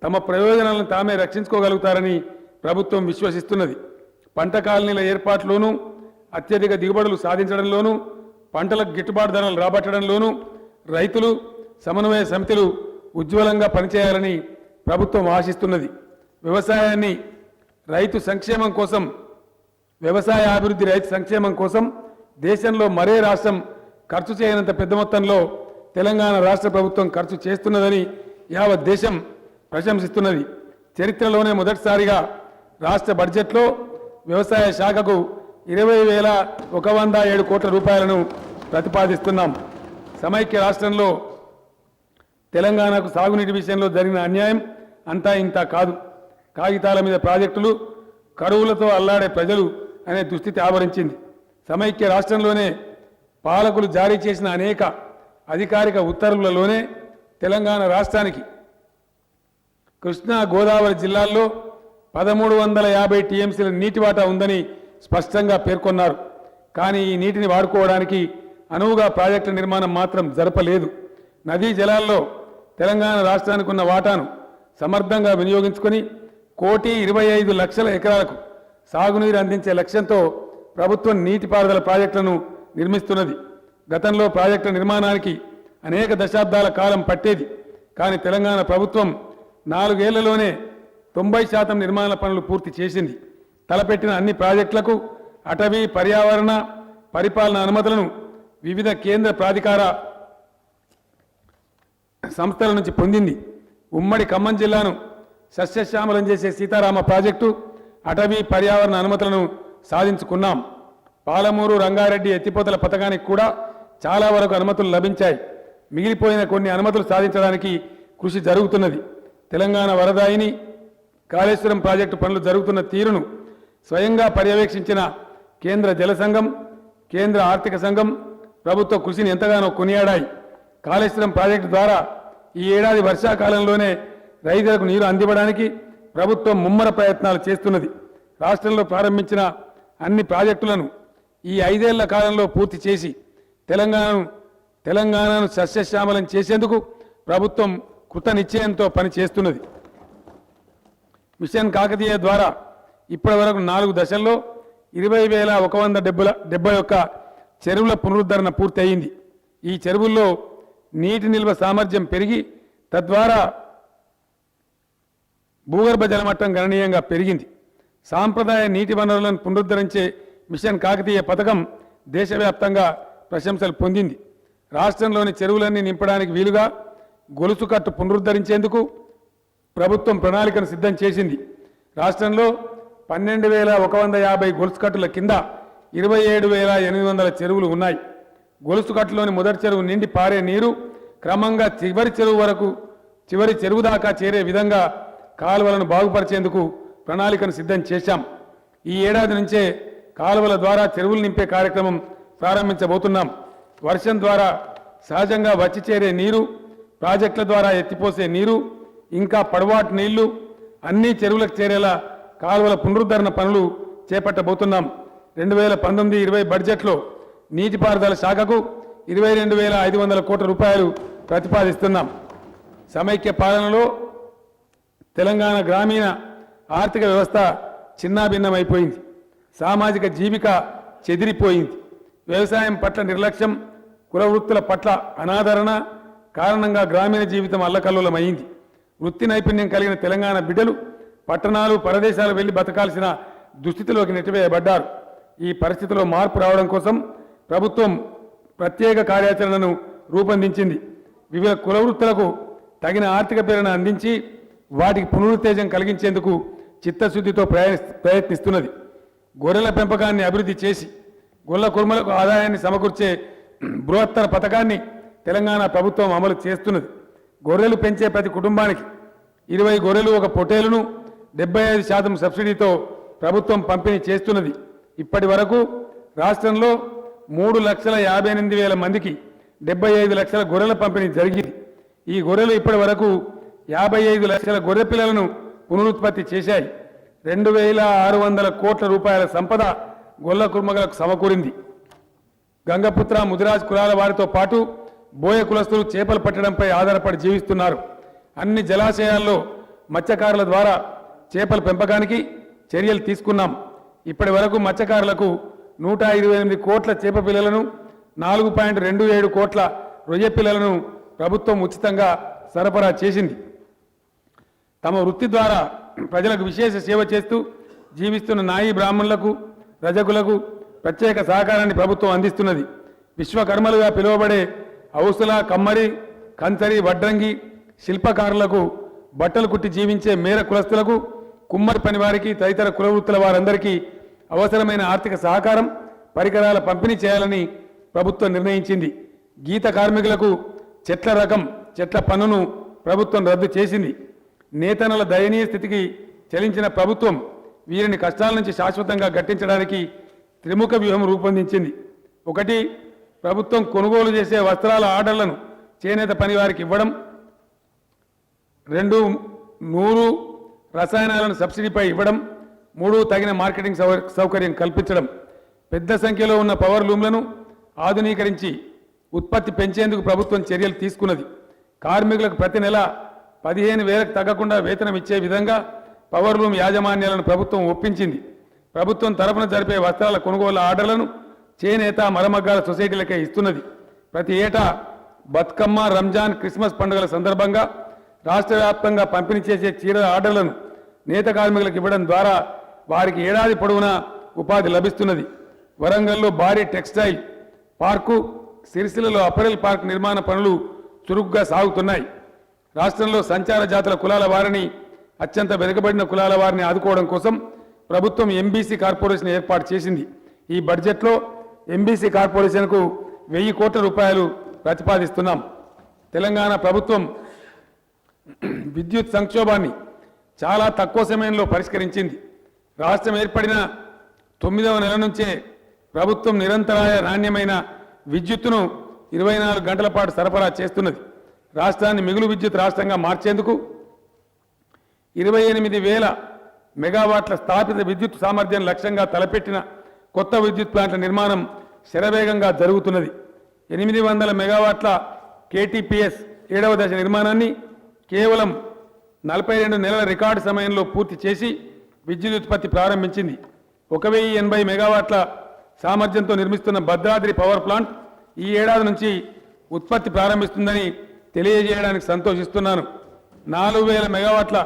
తమ ప్రయోజనాలను తామే రక్షించుకోగలుగుతారని ప్రభుత్వం విశ్వసిస్తున్నది. పంట కాలనీల ఏర్పాటులోనూ, అత్యధిక దిగుబడులు సాధించడంలోనూ, పంటలకు గిట్టుబాటు ధరలు రాబట్టడంలోనూ రైతులు, సమన్వయ సమితులు ఉజ్వలంగా పనిచేయాలని ప్రభుత్వం ఆశిస్తున్నది. వ్యవసాయాన్ని రైతు సంక్షేమం కోసం, వ్యవసాయ అభివృద్ధి రైతు సంక్షేమం కోసం దేశంలో మరే రాష్ట్రం ఖర్చు చేయనంత పెద్ద మొత్తంలో తెలంగాణ రాష్ట్ర ప్రభుత్వం ఖర్చు చేస్తున్నదని యావత్ దేశం ప్రశంసిస్తున్నది. చరిత్రలోనే మొదటిసారిగా రాష్ట్ర బడ్జెట్లో వ్యవసాయ శాఖకు 20,107 కోట్ల రూపాయలను ప్రతిపాదిస్తున్నాం. సమైక్య రాష్ట్రంలో తెలంగాణకు సాగునీటి విషయంలో జరిగిన అన్యాయం అంతా ఇంతా కాదు. కాగితాల మీద ప్రాజెక్టులు, కరువులతో అల్లాడే ప్రజలు అనే దుస్థితి ఆవరించింది. సమైక్య రాష్ట్రంలోనే పాలకులు జారీ చేసిన అనేక అధికారిక ఉత్తర్వులలోనే తెలంగాణ రాష్ట్రానికి కృష్ణా, గోదావరి జిల్లాల్లో 1350 టీఎంసీల నీటి వాటా ఉందని స్పష్టంగా పేర్కొన్నారు. కానీ ఈ నీటిని వాడుకోవడానికి అనువుగా ప్రాజెక్టుల నిర్మాణం మాత్రం జరపలేదు. నదీ జలాల్లో తెలంగాణ రాష్ట్రానికి ఉన్న వాటాను సమర్థంగా వినియోగించుకొని 1,25,00,000 ఎకరాలకు సాగునీరు అందించే లక్ష్యంతో ప్రభుత్వం నీటిపారుదల ప్రాజెక్టులను నిర్మిస్తున్నది. గతంలో ప్రాజెక్టుల నిర్మాణానికి అనేక దశాబ్దాల కాలం పట్టేది. కానీ తెలంగాణ ప్రభుత్వం 4 ఏళ్లలోనే 90% నిర్మాణ పనులు పూర్తి చేసింది. తలపెట్టిన అన్ని ప్రాజెక్టులకు అటవీ, పర్యావరణ, పరిపాలన అనుమతులను వివిధ కేంద్ర ప్రాధికార సంస్థల నుంచి పొందింది. ఉమ్మడి ఖమ్మం జిల్లాను సస్యశ్యామలం చేసే సీతారామ ప్రాజెక్టు, అటవీ, పర్యావరణ అనుమతులను సాధించుకున్నాం. పాలమూరు, రంగారెడ్డి ఎత్తిపోతల పథకానికి కూడా చాలా వరకు అనుమతులు లభించాయి. మిగిలిపోయిన కొన్ని అనుమతులు సాధించడానికి కృషి జరుగుతున్నది. తెలంగాణ వరదాయిని, కాళేశ్వరం ప్రాజెక్టు పనులు జరుగుతున్న తీరును స్వయంగా పర్యవేక్షించిన కేంద్ర జల సంఘం, కేంద్ర ఆర్థిక సంఘం ప్రభుత్వ కృషిని ఎంతగానో కొనియాడాయి. కాళేశ్వరం ప్రాజెక్టు ద్వారా ఈ ఏడాది వర్షాకాలంలోనే రైతులకు నీరు అందివ్వడానికి ప్రభుత్వం ముమ్మర ప్రయత్నాలు చేస్తున్నది. రాష్ట్రంలో ప్రారంభించిన అన్ని ప్రాజెక్టులను ఈ 5 ఏళ్ల కాలంలో పూర్తి చేసి తెలంగాణను సస్యశ్యామలం చేసేందుకు ప్రభుత్వం కృత నిశ్చయంతో పనిచేస్తున్నది. మిషన్ కాకతీయ ద్వారా ఇప్పటి వరకు 4 దశల్లో 20,171 చెరువుల పునరుద్ధరణ పూర్తి అయింది. ఈ చెరువుల్లో నీటి నిల్వ సామర్థ్యం పెరిగి తద్వారా భూగర్భ జలమట్టం గణనీయంగా పెరిగింది. సాంప్రదాయ నీటి వనరులను పునరుద్ధరించే మిషన్ కాకతీయ పథకం దేశవ్యాప్తంగా ప్రశంసలు పొందింది. రాష్ట్రంలోని చెరువులన్నీ నింపడానికి వీలుగా గొలుసుకట్టు పునరుద్ధరించేందుకు ప్రభుత్వం ప్రణాళికను సిద్ధం చేసింది. రాష్ట్రంలో 12,150 గొలుసుకట్టుల కింద 27,800 చెరువులు ఉన్నాయి. గొలుసుకట్టులోని మొదటి చెరువు నిండి పారే నీరు క్రమంగా చివరి చెరువు దాకా చేరే విధంగా కాలువలను బాగుపరిచేందుకు ప్రణాళికను సిద్ధం చేశాం. ఈ ఏడాది నుంచే కాలువల ద్వారా చెరువులు నింపే కార్యక్రమం ప్రారంభించబోతున్నాం. వర్షం ద్వారా సహజంగా వచ్చి చేరే నీరు, ప్రాజెక్టుల ద్వారా ఎత్తిపోసే నీరు, ఇంకా పడవాటు నీళ్లు అన్ని చెరువులకు చేరేలా కాలువల పునరుద్ధరణ పనులు చేపట్టబోతున్నాం. 2019-20 బడ్జెట్లో నీటిపారుదల శాఖకు 22,500 కోట్ల రూపాయలు ప్రతిపాదిస్తున్నాం. సమైక్య పాలనలో తెలంగాణ గ్రామీణ ఆర్థిక వ్యవస్థ చిన్నాభిన్నమైపోయింది. సామాజిక జీవిక చెదిరిపోయింది. వ్యవసాయం పట్ల నిర్లక్ష్యం, కుల వృత్తుల పట్ల అనాదరణ కారణంగా గ్రామీణ జీవితం అల్లకల్లోలమైంది. వృత్తి నైపుణ్యం కలిగిన తెలంగాణ బిడ్డలు పట్టణాలు, పరదేశాలు వెళ్లి బతకాల్సిన దుస్థితిలోకి నెట్టివేయబడ్డారు. ఈ పరిస్థితిలో మార్పు రావడం కోసం ప్రభుత్వం ప్రత్యేక కార్యాచరణను రూపొందించింది. వివిధ కుల వృత్తులకు తగిన ఆర్థిక ప్రేరణ అందించి వాటికి పునరుత్తేజం కలిగించేందుకు చిత్తశుద్ధితో ప్రయత్నిస్తున్నది. గొర్రెల పెంపకాన్ని అభివృద్ధి చేసి గొల్ల కుర్మలకు ఆదాయాన్ని సమకూర్చే బృహత్తర పథకాన్ని తెలంగాణ ప్రభుత్వం అమలు చేస్తున్నది. గొర్రెలు పెంచే ప్రతి కుటుంబానికి 20 గొర్రెలు ఒక పొట్టేలును 75% సబ్సిడీతో ప్రభుత్వం పంపిణీ చేస్తున్నది. ఇప్పటి వరకు రాష్ట్రంలో 3,58,000 మందికి 75 లక్షల గొర్రెల పంపిణీ జరిగింది. ఈ గొర్రెలు ఇప్పటి వరకు 55 లక్షల గొర్రె పిల్లలను పునరుత్పత్తి చేశాయి. 2,600 కోట్ల రూపాయల సంపద గొల్ల కుర్మలకు సమకూరింది. గంగపుత్ర, ముదిరాజ్ కులాల వారితో పాటు బోయ కులస్తులు చేపలు పట్టడంపై ఆధారపడి జీవిస్తున్నారు. అన్ని జలాశయాల్లో మత్స్యకారుల ద్వారా చేపల పెంపకానికి చర్యలు తీసుకున్నాం. ఇప్పటి వరకు మత్స్యకారులకు 128 కోట్ల చేప పిల్లలను, 4.27 కోట్ల రొయ్య పిల్లలను ప్రభుత్వం ఉచితంగా సరఫరా చేసింది. తమ వృత్తి ద్వారా ప్రజలకు విశేష సేవ చేస్తూ జీవిస్తున్న నాయి బ్రాహ్మణులకు, రజకులకు ప్రత్యేక సహకారాన్ని ప్రభుత్వం అందిస్తున్నది. విశ్వకర్మలుగా పిలువబడే ఔసుల, కమ్మరి, కంచరి, వడ్రంగి శిల్పకారులకు, బట్టలు కుట్టి జీవించే మేర కులస్తులకు, కుమ్మరి పని వారికి, తదితర కుల వృత్తుల వారందరికీ అవసరమైన ఆర్థిక సహకారం, పరికరాల పంపిణీ చేయాలని ప్రభుత్వం నిర్ణయించింది. గీత కార్మికులకు చెట్ల రకం, చెట్ల పన్నును ప్రభుత్వం రద్దు చేసింది. నేతన్నల దయనీయ స్థితికి చెలించిన ప్రభుత్వం వీరిని కష్టాల నుంచి శాశ్వతంగా గట్టించడానికి త్రిముఖ వ్యూహం రూపొందించింది. 1. ప్రభుత్వం కొనుగోలు చేసే వస్త్రాల ఆర్డర్లను చేనేత పని వారికి ఇవ్వడం. 2. 100 రసాయనాలను సబ్సిడీపై ఇవ్వడం. 3. తగిన మార్కెటింగ్ సౌకర్యం కల్పించడం. పెద్ద సంఖ్యలో ఉన్న పవర్ లూమ్లను ఆధునీకరించి ఉత్పత్తి పెంచేందుకు ప్రభుత్వం చర్యలు తీసుకున్నది. కార్మికులకు ప్రతి నెల 15,000కు తగ్గకుండా వేతనం ఇచ్చే విధంగా పవర్ లూమ్ యాజమాన్యాలను ప్రభుత్వం ఒప్పించింది. ప్రభుత్వం తరపున జరిపే వస్త్రాల కొనుగోలు ఆర్డర్లను చేనేత, మరమగ్గాల సొసైటీలకే ఇస్తున్నది. ప్రతి ఏటా బతుకమ్మ, రంజాన్, క్రిస్మస్ పండుగల సందర్భంగా రాష్ట్ర వ్యాప్తంగా పంపిణీ చేసే చీరల ఆర్డర్లను నేత కార్మికులకు ఇవ్వడం ద్వారా వారికి ఏడాది పొడవునా ఉపాధి లభిస్తున్నది. వరంగల్లో భారీ టెక్స్టైల్ పార్కు, సిరిసిల్లలో అపరెల్ పార్క్ నిర్మాణ పనులు చురుగ్గా సాగుతున్నాయి. రాష్ట్రంలో సంచార జాతుల కులాల వారిని, అత్యంత వెనుకబడిన కులాల వారిని ఆదుకోవడం కోసం ప్రభుత్వం ఎంబీసీ కార్పొరేషన్ ఏర్పాటు చేసింది. ఈ బడ్జెట్లో ఎంబీసీ కార్పొరేషన్కు 1,000 కోట్ల రూపాయలు ప్రతిపాదిస్తున్నాం. తెలంగాణ ప్రభుత్వం విద్యుత్ సంక్షోభాన్ని చాలా తక్కువ సమయంలో పరిష్కరించింది. రాష్ట్రం ఏర్పడిన 9వ నెల నుంచే ప్రభుత్వం నిరంతరాయ నాణ్యమైన విద్యుత్తును 24 గంటల పాటు సరఫరా చేస్తున్నది. రాష్ట్రాన్ని మిగులు విద్యుత్ రాష్ట్రంగా మార్చేందుకు 28,000 మెగావాట్ల స్థాపిత విద్యుత్ సామర్థ్యం లక్ష్యంగా తలపెట్టిన కొత్త విద్యుత్ ప్లాంట్ల నిర్మాణం శరవేగంగా జరుగుతున్నది. 800 మెగావాట్ల కేటీపీఎస్ 7వ దశ నిర్మాణాన్ని కేవలం 42 నెలల రికార్డు సమయంలో పూర్తి చేసి విద్యుత్ ఉత్పత్తి ప్రారంభించింది. 1,080 మెగావాట్ల సామర్థ్యంతో నిర్మిస్తున్న భద్రాద్రి పవర్ ప్లాంట్ ఈ ఏడాది నుంచి ఉత్పత్తి ప్రారంభిస్తుందని తెలియజేయడానికి సంతోషిస్తున్నాను. 4,000 మెగావాట్ల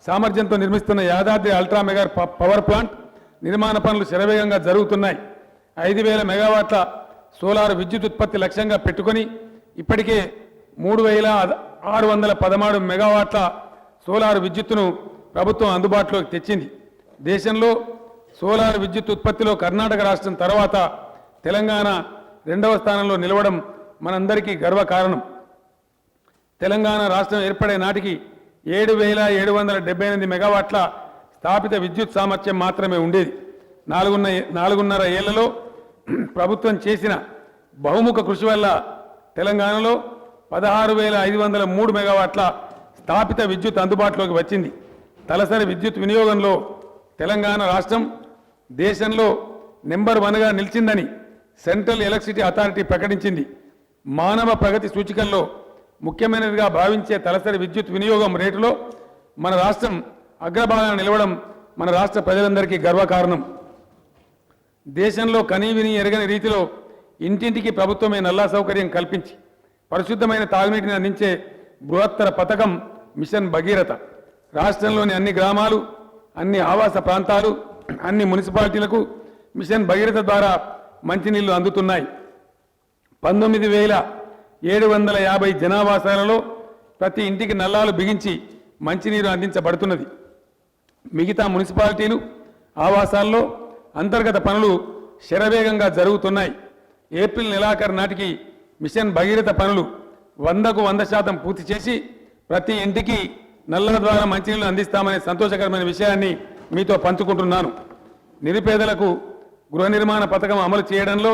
సామర్థ్యంతో నిర్మిస్తున్న Yadadri ultra mega power plant నిర్మాణ పనులు శరవేగంగా జరుగుతున్నాయి. 5,000 మెగావాట్ల సోలార్ విద్యుత్ ఉత్పత్తి లక్ష్యంగా పెట్టుకొని ఇప్పటికే 3,613 మెగావాట్ల సోలార్ విద్యుత్తును ప్రభుత్వం అందుబాటులోకి తెచ్చింది. దేశంలో సోలార్ విద్యుత్ ఉత్పత్తిలో కర్ణాటక రాష్ట్రం తర్వాత తెలంగాణ 2వ స్థానంలో నిలవడం మనందరికీ గర్వకారణం. తెలంగాణ రాష్ట్రం ఏర్పడే నాటికి 7,778 మెగావాట్ల స్థాపిత విద్యుత్ సామర్థ్యం మాత్రమే ఉండేది. 4.5 ఏళ్లలో ప్రభుత్వం చేసిన బహుముఖ కృషి వల్ల తెలంగాణలో 16,503 మెగావాట్ల స్థాపిత విద్యుత్ అందుబాటులోకి వచ్చింది. తలసరి విద్యుత్ వినియోగంలో తెలంగాణ రాష్ట్రం దేశంలో నెంబర్ 1గా నిలిచిందని సెంట్రల్ ఎలక్ట్రిసిటీ అథారిటీ ప్రకటించింది. మానవ ప్రగతి సూచికల్లో ముఖ్యమైనదిగా భావించే తలసరి విద్యుత్ వినియోగం రేటులో మన రాష్ట్రం అగ్రభాగాన నిలవడం మన రాష్ట్ర ప్రజలందరికీ గర్వకారణం. దేశంలో కనీవిని ఎరగని రీతిలో ఇంటింటికి ప్రభుత్వమే నల్లా సౌకర్యం కల్పించి పరిశుద్ధమైన తాగునీటిని అందించే బృహత్తర పథకం మిషన్ భగీరథ. రాష్ట్రంలోని అన్ని గ్రామాలు, అన్ని ఆవాస ప్రాంతాలు అన్ని మున్సిపాలిటీలకు మిషన్ భగీరథ ద్వారా మంచినీళ్లు అందుతున్నాయి. 19,750 జనావాసాలలో ప్రతి ఇంటికి నల్లాలు బిగించి మంచినీరు అందించబడుతున్నది. మిగతా మున్సిపాలిటీలు ఆవాసాల్లో అంతర్గత పనులు శరవేగంగా జరుగుతున్నాయి. ఏప్రిల్ నెలాఖరు నాటికి మిషన్ భగీరథ పనులు 100కు 100% పూర్తి చేసి ప్రతి ఇంటికి నల్లా ద్వారా మంచినీళ్లు అందిస్తామనే సంతోషకరమైన విషయాన్ని మీతో పంచుకుంటున్నాను. నిరుపేదలకు గృహ నిర్మాణ పథకం అమలు చేయడంలో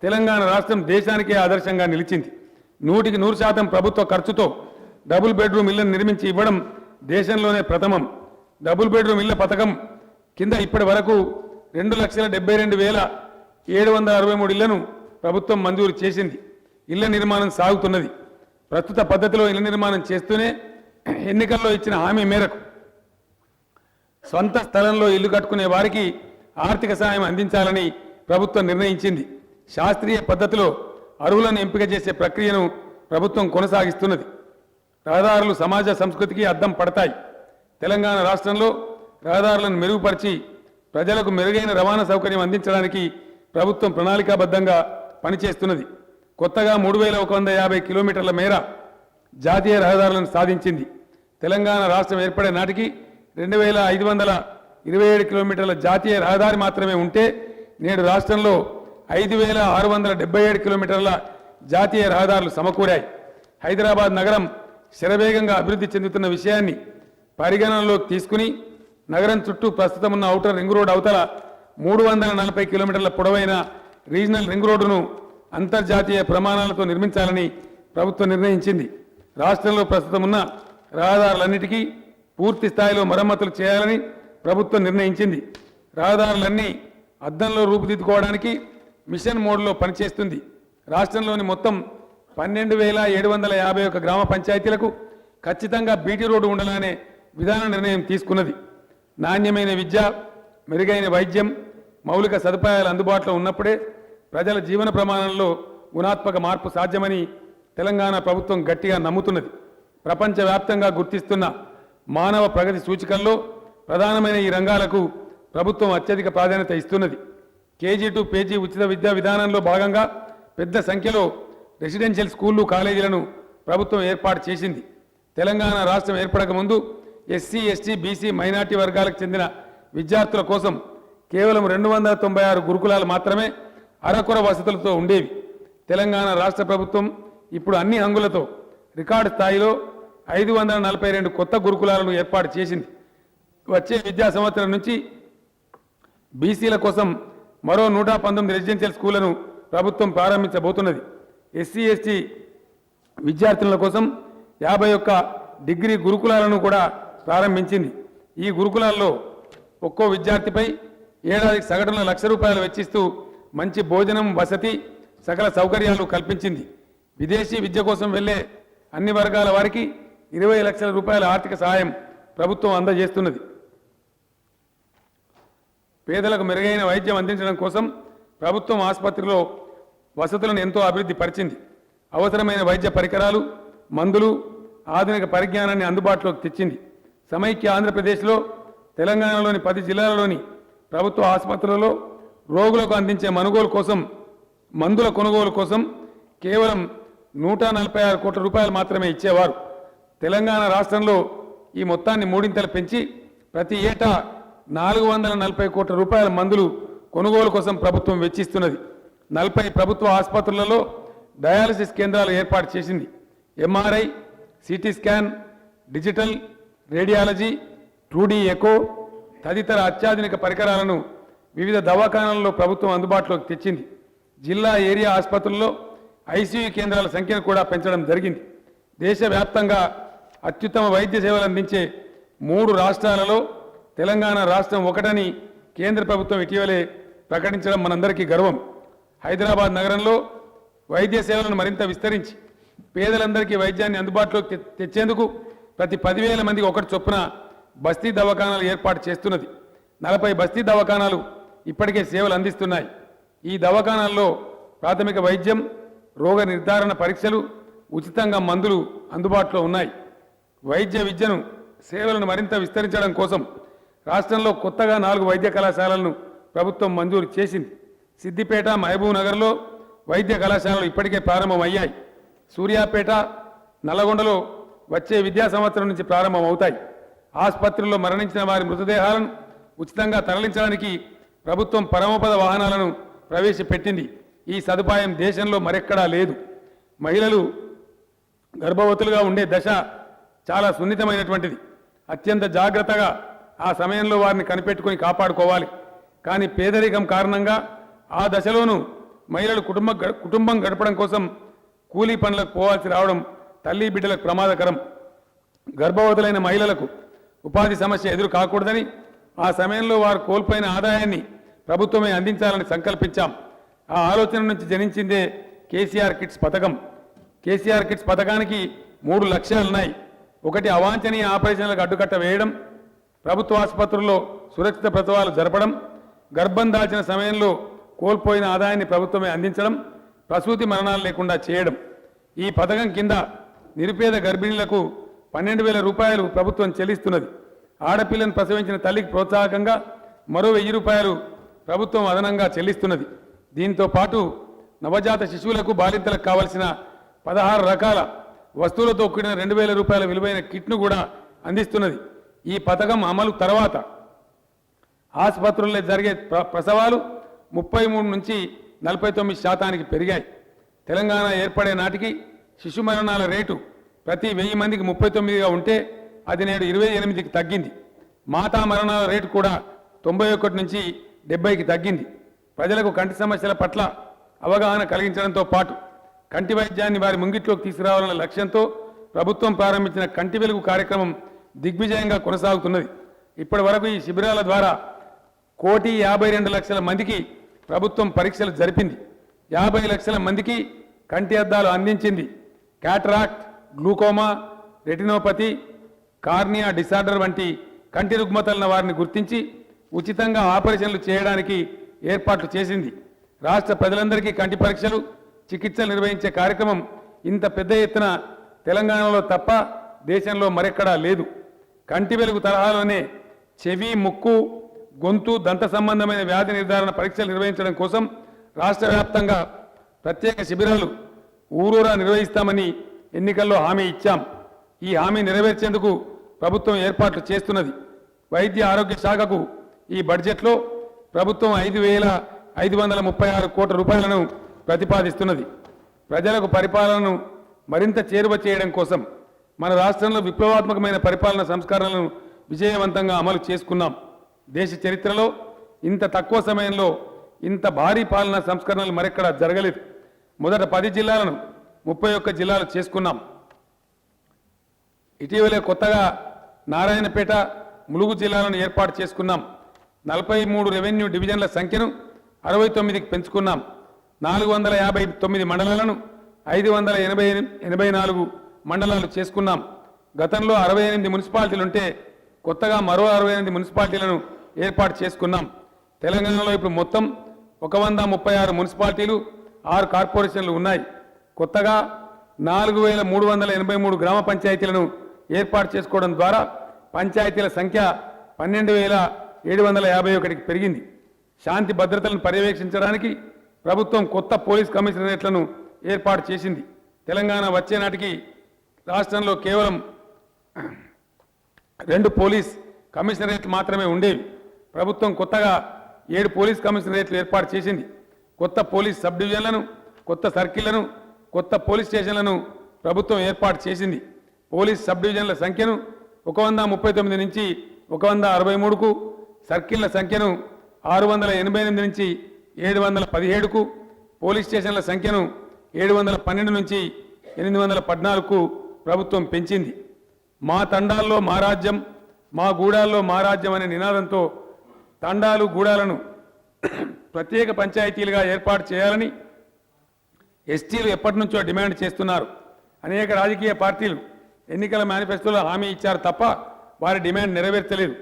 తెలంగాణ రాష్ట్రం దేశానికే ఆదర్శంగా నిలిచింది. 100కి 100% ప్రభుత్వ ఖర్చుతో డబుల్ బెడ్రూమ్ ఇళ్లను నిర్మించి ఇవ్వడం దేశంలోనే ప్రథమం. డబుల్ బెడ్రూమ్ ఇళ్ల పథకం కింద ఇప్పటి వరకు 2,72,763 ఇళ్లను ప్రభుత్వం మంజూరు చేసింది. ఇళ్ల నిర్మాణం సాగుతున్నది. ప్రస్తుత పద్ధతిలో ఇళ్ల నిర్మాణం చేస్తూనే ఎన్నికల్లో ఇచ్చిన హామీ మేరకు సొంత స్థలంలో ఇల్లు కట్టుకునే వారికి ఆర్థిక సాయం అందించాలని ప్రభుత్వం నిర్ణయించింది. శాస్త్రీయ పద్ధతిలో అర్హులను ఎంపిక చేసే ప్రక్రియను ప్రభుత్వం కొనసాగిస్తున్నది. రహదారులు సమాజ సంస్కృతికి అద్దం పడతాయి. తెలంగాణ రాష్ట్రంలో రహదారులను మెరుగుపరిచి ప్రజలకు మెరుగైన రవాణా సౌకర్యం అందించడానికి ప్రభుత్వం ప్రణాళికాబద్ధంగా పనిచేస్తున్నది. కొత్తగా 3,150 కిలోమీటర్ల మేర జాతీయ రహదారులను సాధించింది. తెలంగాణ రాష్ట్రం ఏర్పడే నాటికి 2,527 కిలోమీటర్ల జాతీయ రహదారి మాత్రమే ఉంటే నేడు రాష్ట్రంలో 5,677 కిలోమీటర్ల జాతీయ రహదారులు సమకూరాయి. హైదరాబాద్ నగరం శరవేగంగా అభివృద్ధి చెందుతున్న విషయాన్ని పరిగణనలోకి తీసుకుని నగరం చుట్టూ ప్రస్తుతం ఉన్న ఔటర్ రింగ్ రోడ్ అవతల 340 కిలోమీటర్ల పొడవైన రీజనల్ రింగ్ రోడ్డును అంతర్జాతీయ ప్రమాణాలతో నిర్మించాలని ప్రభుత్వం నిర్ణయించింది. రాష్ట్రంలో ప్రస్తుతం ఉన్న రహదారులన్నిటికీ పూర్తి స్థాయిలో మరమ్మతులు చేయాలని ప్రభుత్వం నిర్ణయించింది. రహదారులన్నీ అద్దంలో రూపుదిద్దుకోవడానికి మిషన్ మోడ్లో పనిచేస్తుంది. రాష్ట్రంలోని మొత్తం 12,751 గ్రామ పంచాయతీలకు ఖచ్చితంగా బీటీ రోడ్డు ఉండాలనే విధాన నిర్ణయం తీసుకున్నది. నాణ్యమైన విద్య, మెరుగైన వైద్యం, మౌలిక సదుపాయాలు అందుబాటులో ఉన్నప్పుడే ప్రజల జీవన ప్రమాణంలో గుణాత్మక మార్పు సాధ్యమని తెలంగాణ ప్రభుత్వం గట్టిగా నమ్ముతున్నది. ప్రపంచవ్యాప్తంగా గుర్తిస్తున్న మానవ ప్రగతి సూచికల్లో ప్రధానమైన ఈ రంగాలకు ప్రభుత్వం అత్యధిక ప్రాధాన్యత ఇస్తున్నది. కేజీ టు పేజీ ఉచిత విద్యా విధానంలో భాగంగా పెద్ద సంఖ్యలో రెసిడెన్షియల్ స్కూళ్లు, కాలేజీలను ప్రభుత్వం ఏర్పాటు చేసింది. తెలంగాణ రాష్ట్రం ఏర్పడక ముందు ఎస్సీ, ఎస్టీ, బీసీ, మైనార్టీ వర్గాలకు చెందిన విద్యార్థుల కోసం కేవలం 296 గురుకులాలు మాత్రమే అరకొర వసతులతో ఉండేవి. తెలంగాణ రాష్ట్ర ప్రభుత్వం ఇప్పుడు అన్ని హంగులతో రికార్డు స్థాయిలో 542 కొత్త గురుకులాలను ఏర్పాటు చేసింది. వచ్చే విద్యా సంవత్సరం నుంచి బీసీల కోసం మరో 119 రెసిడెన్షియల్ స్కూళ్లను ప్రభుత్వం ప్రారంభించబోతున్నది. ఎస్సీ, ఎస్టీ విద్యార్థుల కోసం 51 డిగ్రీ గురుకులాలను కూడా ప్రారంభించింది. ఈ గురుకులాల్లో ఒక్కో విద్యార్థిపై ఏడాదికి సగటున ₹1,00,000 వెచ్చిస్తూ మంచి భోజనం, వసతి, సకల సౌకర్యాలు కల్పించింది. విదేశీ విద్య కోసం వెళ్లే అన్ని వర్గాల వారికి ₹20 లక్షల ఆర్థిక సహాయం ప్రభుత్వం అందజేస్తున్నది. పేదలకు మెరుగైన వైద్యం అందించడం కోసం ప్రభుత్వం ఆసుపత్రిలో వసతులను ఎంతో అభివృద్ధి పరిచింది. అవసరమైన వైద్య పరికరాలు, మందులు, ఆధునిక పరిజ్ఞానాన్ని అందుబాటులోకి తెచ్చింది. సమైక్య ఆంధ్రప్రదేశ్లో తెలంగాణలోని 10 జిల్లాలలోని ప్రభుత్వ ఆసుపత్రులలో రోగులకు అందించే మందుల కొనుగోలు కోసం కేవలం ₹146 కోట్ల మాత్రమే ఇచ్చేవారు. తెలంగాణ రాష్ట్రంలో ఈ మొత్తాన్ని మూడింతలు పెంచి ప్రతి ఏటా ₹440 కోట్ల మందులు కొనుగోలు కోసం ప్రభుత్వం వెచ్చిస్తున్నది. 40 ప్రభుత్వ ఆసుపత్రులలో డయాలసిస్ కేంద్రాలు ఏర్పాటు చేసింది. MRI, CT scan, digital radiology, 2D echo తదితర అత్యాధునిక పరికరాలను వివిధ దవాఖానాలలో ప్రభుత్వం అందుబాటులోకి తెచ్చింది. జిల్లా, ఏరియా ఆసుపత్రుల్లో ఐసీయూ కేంద్రాల సంఖ్యను కూడా పెంచడం జరిగింది. దేశవ్యాప్తంగా అత్యుత్తమ వైద్య సేవలు అందించే 3 రాష్ట్రాలలో తెలంగాణ రాష్ట్రం ఒకటని కేంద్ర ప్రభుత్వం ఇటీవలే ప్రకటించడం మనందరికీ గర్వం. హైదరాబాద్ నగరంలో వైద్య సేవలను మరింత విస్తరించి పేదలందరికీ వైద్యాన్ని అందుబాటులోకి తెచ్చేందుకు ప్రతి 10,000 మందికి ఒకటి చొప్పున బస్తీ దవాఖానాలు ఏర్పాటు చేస్తున్నది. 40 బస్తీ దవాఖానాలు ఇప్పటికే సేవలు అందిస్తున్నాయి. ఈ దవాఖానాల్లో ప్రాథమిక వైద్యం, రోగ నిర్ధారణ పరీక్షలు, ఉచితంగా మందులు అందుబాటులో ఉన్నాయి. వైద్య విద్యను సేవలను మరింత విస్తరించడం కోసం రాష్ట్రంలో కొత్తగా 4 వైద్య కళాశాలలను ప్రభుత్వం మంజూరు చేసింది. సిద్దిపేట, మహబూబ్ నగర్లో వైద్య కళాశాలలు ఇప్పటికే ప్రారంభమయ్యాయి. సూర్యాపేట, నల్లగొండలో వచ్చే విద్యా సంవత్సరం నుంచి ప్రారంభమవుతాయి. ఆసుపత్రుల్లో మరణించిన వారి మృతదేహాలను ఉచితంగా తరలించడానికి ప్రభుత్వం పరమపద వాహనాలను ప్రవేశపెట్టింది. ఈ సదుపాయం దేశంలో మరెక్కడా లేదు. మహిళలు గర్భవతులుగా ఉండే దశ చాలా సున్నితమైనటువంటిది. అత్యంత జాగ్రత్తగా ఆ సమయంలో వారిని కనిపెట్టుకొని కాపాడుకోవాలి. కానీ పేదరికం కారణంగా ఆ దశలోనూ మహిళలు కుటుంబం గడపడం కోసం కూలీ పనులకు పోవాల్సి రావడం తల్లి బిడ్డలకు ప్రమాదకరం. గర్భవతులైన మహిళలకు ఉపాధి సమస్య ఎదురు కాకూడదని ఆ సమయంలో వారు కోల్పోయిన ఆదాయాన్ని ప్రభుత్వమే అందించాలని సంకల్పించాం. ఆ ఆలోచన నుంచి జనించిందే కేసీఆర్ కిట్స్ పథకం. కేసీఆర్ కిట్స్ పథకానికి 3 లక్ష్యాలున్నాయి. ఒకటి, అవాంఛనీయ ఆపరేషన్లకు అడ్డుకట్ట వేయడం, ప్రభుత్వ ఆసుపత్రుల్లో సురక్షిత ప్రసవాలు జరపడం, గర్భం దాల్చిన సమయంలో కోల్పోయిన ఆదాయాన్ని ప్రభుత్వమే అందించడం, ప్రసూతి మరణాలు లేకుండా చేయడం. ఈ పథకం కింద నిరుపేద గర్భిణీలకు 12,000 రూపాయలు ప్రభుత్వం చెల్లిస్తున్నది. ఆడపిల్లను ప్రసవించిన తల్లికి ప్రోత్సాహకంగా మరో 1,000 రూపాయలు ప్రభుత్వం అదనంగా చెల్లిస్తున్నది. దీంతో పాటు నవజాత శిశువులకు, బాలింతలకు కావలసిన 16 రకాల వస్తువులతో కూడిన 2,000 రూపాయల విలువైన కిట్ను కూడా అందిస్తున్నది. ఈ పథకం అమలు తర్వాత ఆసుపత్రుల్లో జరిగే ప్రసవాలు 33 నుంచి 49% పెరిగాయి. తెలంగాణ ఏర్పడే నాటికి శిశు మరణాల రేటు ప్రతి 1000 మందికి 39గా ఉంటే అది నేడు 28కి తగ్గింది. మాతా మరణాల రేటు కూడా 91 నుంచి 70కి తగ్గింది. ప్రజలకు కంటి సమస్యల పట్ల అవగాహన కలిగించడంతో పాటు కంటి వైద్యాన్ని వారి ముంగిట్లోకి తీసుకురావాలన్న లక్ష్యంతో ప్రభుత్వం ప్రారంభించిన కంటి వెలుగు కార్యక్రమం దిగ్విజయంగా కొనసాగుతున్నది. ఇప్పటి వరకు ఈ శిబిరాల ద్వారా 1,52,00,000 మందికి ప్రభుత్వం పరీక్షలు జరిపింది. 50 లక్షల మందికి కంటి అద్దాలు అందించింది. Cataract, glaucoma, retinopathy, cornea disorder వంటి కంటి రుగ్మతలను వారిని గుర్తించి ఉచితంగా ఆపరేషన్లు చేయడానికి ఏర్పాట్లు చేసింది. రాష్ట్ర ప్రజలందరికీ కంటి పరీక్షలు, చికిత్సలు నిర్వహించే కార్యక్రమం ఇంత పెద్ద ఎత్తున తెలంగాణలో తప్ప దేశంలో మరెక్కడా లేదు. కంటి వెలుగు తరహాలోనే చెవి, ముక్కు, గొంతు, దంత సంబంధమైన వ్యాధి నిర్ధారణ పరీక్షలు నిర్వహించడం కోసం రాష్ట్ర వ్యాప్తంగా ప్రత్యేక శిబిరాలు ఊరూరా నిర్వహిస్తామని ఎన్నికల్లో హామీ ఇచ్చాం. ఈ హామీ నెరవేర్చేందుకు ప్రభుత్వం ఏర్పాట్లు చేస్తున్నది. వైద్య ఆరోగ్య శాఖకు ఈ బడ్జెట్లో ప్రభుత్వం 5,536 కోట్ల రూపాయలను ప్రతిపాదిస్తున్నది. ప్రజలకు పరిపాలనను మరింత చేరువ చేయడం కోసం మన రాష్ట్రంలో విప్లవాత్మకమైన పరిపాలన సంస్కరణలను విజయవంతంగా అమలు చేసుకున్నాం. దేశ చరిత్రలో ఇంత తక్కువ సమయంలో ఇంత భారీ పాలనా సంస్కరణలు మరెక్కడా జరగలేదు. మొదట 10 జిల్లాలను 31 జిల్లాలు చేసుకున్నాం. ఇటీవలే కొత్తగా నారాయణపేట, ములుగు జిల్లాలను ఏర్పాటు చేసుకున్నాం. 43 రెవెన్యూ డివిజన్ల సంఖ్యను 69కి పెంచుకున్నాం. 459 మండలాలను 584 మండలాలు చేసుకున్నాం. గతంలో 68 మున్సిపాలిటీలుంటే కొత్తగా మరో 68 మున్సిపాలిటీలను ఏర్పాటు చేసుకున్నాం. తెలంగాణలో ఇప్పుడు మొత్తం 136 మున్సిపాలిటీలు, 6 కార్పొరేషన్లు ఉన్నాయి. కొత్తగా 4,383 గ్రామ పంచాయతీలను ఏర్పాటు చేసుకోవడం ద్వారా పంచాయతీల సంఖ్య 12,751కి పెరిగింది. శాంతి భద్రతలను పర్యవేక్షించడానికి ప్రభుత్వం కొత్త పోలీస్ కమిషనరేట్లను ఏర్పాటు చేసింది. తెలంగాణ వచ్చే నాటికి రాష్ట్రంలో కేవలం 2 పోలీస్ కమిషనరేట్లు మాత్రమే ఉండేవి. ప్రభుత్వం కొత్తగా 7 పోలీస్ కమిషనరేట్లు ఏర్పాటు చేసింది. కొత్త పోలీస్ సబ్ డివిజన్లను, కొత్త సర్కిళ్లను, కొత్త పోలీస్ స్టేషన్లను ప్రభుత్వం ఏర్పాటు చేసింది. పోలీస్ సబ్ డివిజన్ల సంఖ్యను 139 నుంచి 163కు, సర్కిళ్ల సంఖ్యను 688 నుంచి 717కు, పోలీస్ స్టేషన్ల సంఖ్యను 712 నుంచి 814కు ప్రభుత్వం పెంచింది. మా తండాల్లో మా రాజ్యం, మా గూడాల్లో మా రాజ్యం అనే నినాదంతో తండాలు, గూడాలను ప్రత్యేక పంచాయతీలుగా ఏర్పాటు చేయాలని ఎస్టీలు ఎప్పటి నుంచో డిమాండ్ చేస్తున్నారు. అనేక రాజకీయ పార్టీలు ఎన్నికల మేనిఫెస్టోలో హామీ ఇచ్చారు తప్ప వారి డిమాండ్ నెరవేర్చలేదు.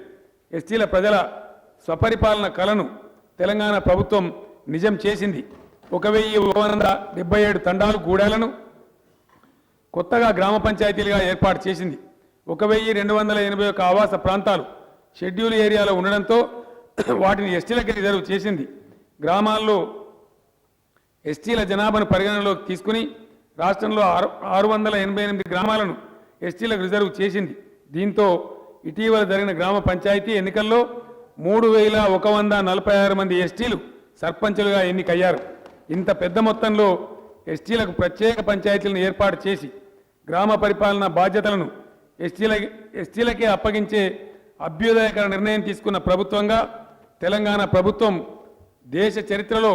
ఎస్టీల ప్రజల స్వపరిపాలన కలను తెలంగాణ ప్రభుత్వం నిజం చేసింది. 1,177 తండాలు, గూడాలను కొత్తగా గ్రామ పంచాయతీలుగా ఏర్పాటు చేసింది. 1,281 ఆవాస ప్రాంతాలు, షెడ్యూల్ ఏరియాలో ఉండడంతో వాటిని ఎస్టీలకి రిజర్వ్ చేసింది. గ్రామాల్లో ఎస్టీల జనాభాను పరిగణనలోకి తీసుకుని రాష్ట్రంలో 688 గ్రామాలను ఎస్టీలకు రిజర్వ్ చేసింది. దీంతో ఇటీవల జరిగిన గ్రామ పంచాయతీ ఎన్నికల్లో 3146 మంది ఎస్టీలు సర్పంచులుగా ఎన్నికయ్యారు. ఇంత పెద్ద మొత్తంలో ఎస్టీలకు ప్రత్యేక పంచాయతీలను ఏర్పాటు చేసి గ్రామ పరిపాలన బాధ్యతలను ఎస్టీలకే అప్పగించే అభ్యుదయకర నిర్ణయం తీసుకున్న ప్రభుత్వంగా తెలంగాణ ప్రభుత్వం దేశ చరిత్రలో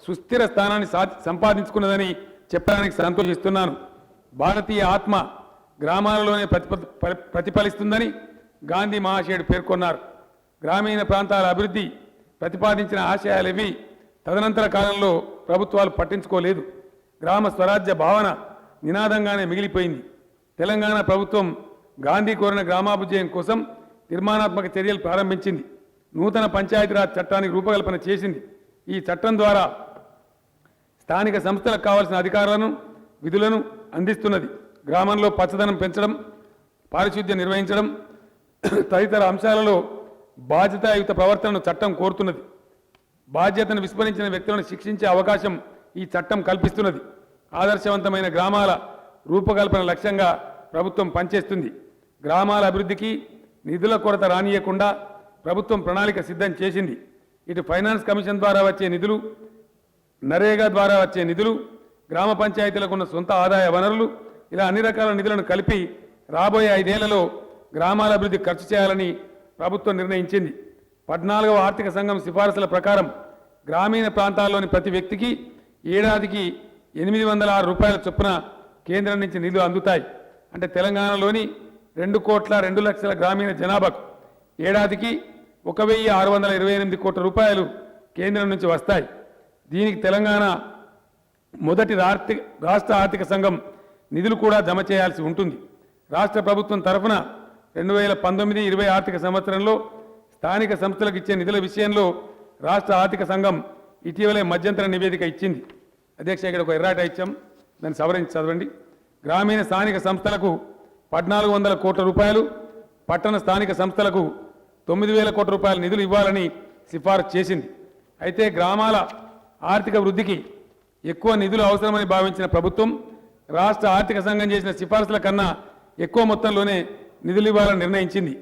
సుస్థిర స్థానాన్ని సంపాదించుకున్నదని చెప్పడానికి సంతోషిస్తున్నాను. భారతీయ ఆత్మ గ్రామాలలోనే ప్రతిఫలిస్తుందని గాంధీ మహాశయుడు పేర్కొన్నారు. గ్రామీణ ప్రాంతాల అభివృద్ధి ప్రతిపాదించిన ఆశయాలేవి తదనంతర కాలంలో ప్రభుత్వాలు పట్టించుకోలేదు. గ్రామ స్వరాజ్య భావన నినాదంగానే మిగిలిపోయింది. తెలంగాణ ప్రభుత్వం గాంధీ కోరిన గ్రామాభివృద్ధి కోసం నిర్మాణాత్మక చర్యలు ప్రారంభించింది. నూతన పంచాయతీరాజ్ చట్టానికి రూపకల్పన చేసింది. ఈ చట్టం ద్వారా స్థానిక సంస్థలకు కావాల్సిన అధికారాలను విధులను అందిస్తున్నది. గ్రామంలో పచ్చదనం పెంచడం, పారిశుద్ధ్యం నిర్వహించడం తదితర అంశాలలో బాధ్యతాయుత ప్రవర్తనను చట్టం కోరుతున్నది. బాధ్యతను విస్మరించిన వ్యక్తులను శిక్షించే అవకాశం ఈ చట్టం కల్పిస్తున్నది. ఆదర్శవంతమైన గ్రామాల రూపకల్పన లక్ష్యంగా ప్రభుత్వం పనిచేస్తుంది. గ్రామాల అభివృద్ధికి నిధుల కొరత రానియకుండా ప్రభుత్వం ప్రణాళిక సిద్ధం చేసింది. ఇటు ఫైనాన్స్ కమిషన్ ద్వారా వచ్చే నిధులు, నరేగా ద్వారా వచ్చే నిధులు, గ్రామ పంచాయతీలకు ఉన్న సొంత ఆదాయ వనరులు, ఇలా అన్ని రకాల నిధులను కలిపి రాబోయే 5 ఏళ్లలో గ్రామాల అభివృద్ధి ఖర్చు చేయాలని ప్రభుత్వం నిర్ణయించింది. 14వ ఆర్థిక సంఘం సిఫారసుల ప్రకారం గ్రామీణ ప్రాంతాల్లోని ప్రతి వ్యక్తికి ఏడాదికి 806 రూపాయల చొప్పున కేంద్రం నుంచి నిధులు అందుతాయి. అంటే తెలంగాణలోని 2,02,00,000 గ్రామీణ జనాభాకు ఏడాదికి 1,628 కోట్ల రూపాయలు కేంద్రం నుంచి వస్తాయి. దీనికి తెలంగాణ మొదటి రాష్ట్ర ఆర్థిక సంఘం నిధులు కూడా జమ చేయాల్సి ఉంటుంది. రాష్ట్ర ప్రభుత్వం తరఫున 2019-20 ఆర్థిక సంవత్సరంలో స్థానిక సంస్థలకు ఇచ్చే నిధుల విషయంలో రాష్ట్ర ఆర్థిక సంఘం ఇటీవలే మధ్యంతర నివేదిక ఇచ్చింది. అధ్యక్ష, ఇక్కడ ఒక ఎర్రాట ఇచ్చాం, దాన్ని సవరించి చదవండి. గ్రామీణ స్థానిక సంస్థలకు 1,400 కోట్ల రూపాయలు, పట్టణ స్థానిక సంస్థలకు 9,000 కోట్ల రూపాయల నిధులు ఇవ్వాలని సిఫారసు చేసింది. అయితే గ్రామాల ఆర్థిక వృద్ధికి ఎక్కువ నిధులు అవసరమని భావించిన ప్రభుత్వం రాష్ట్ర ఆర్థిక సంఘం చేసిన సిఫారసుల కన్నా ఎక్కువ మొత్తంలోనే నిధులు ఇవ్వాలని నిర్ణయించింది.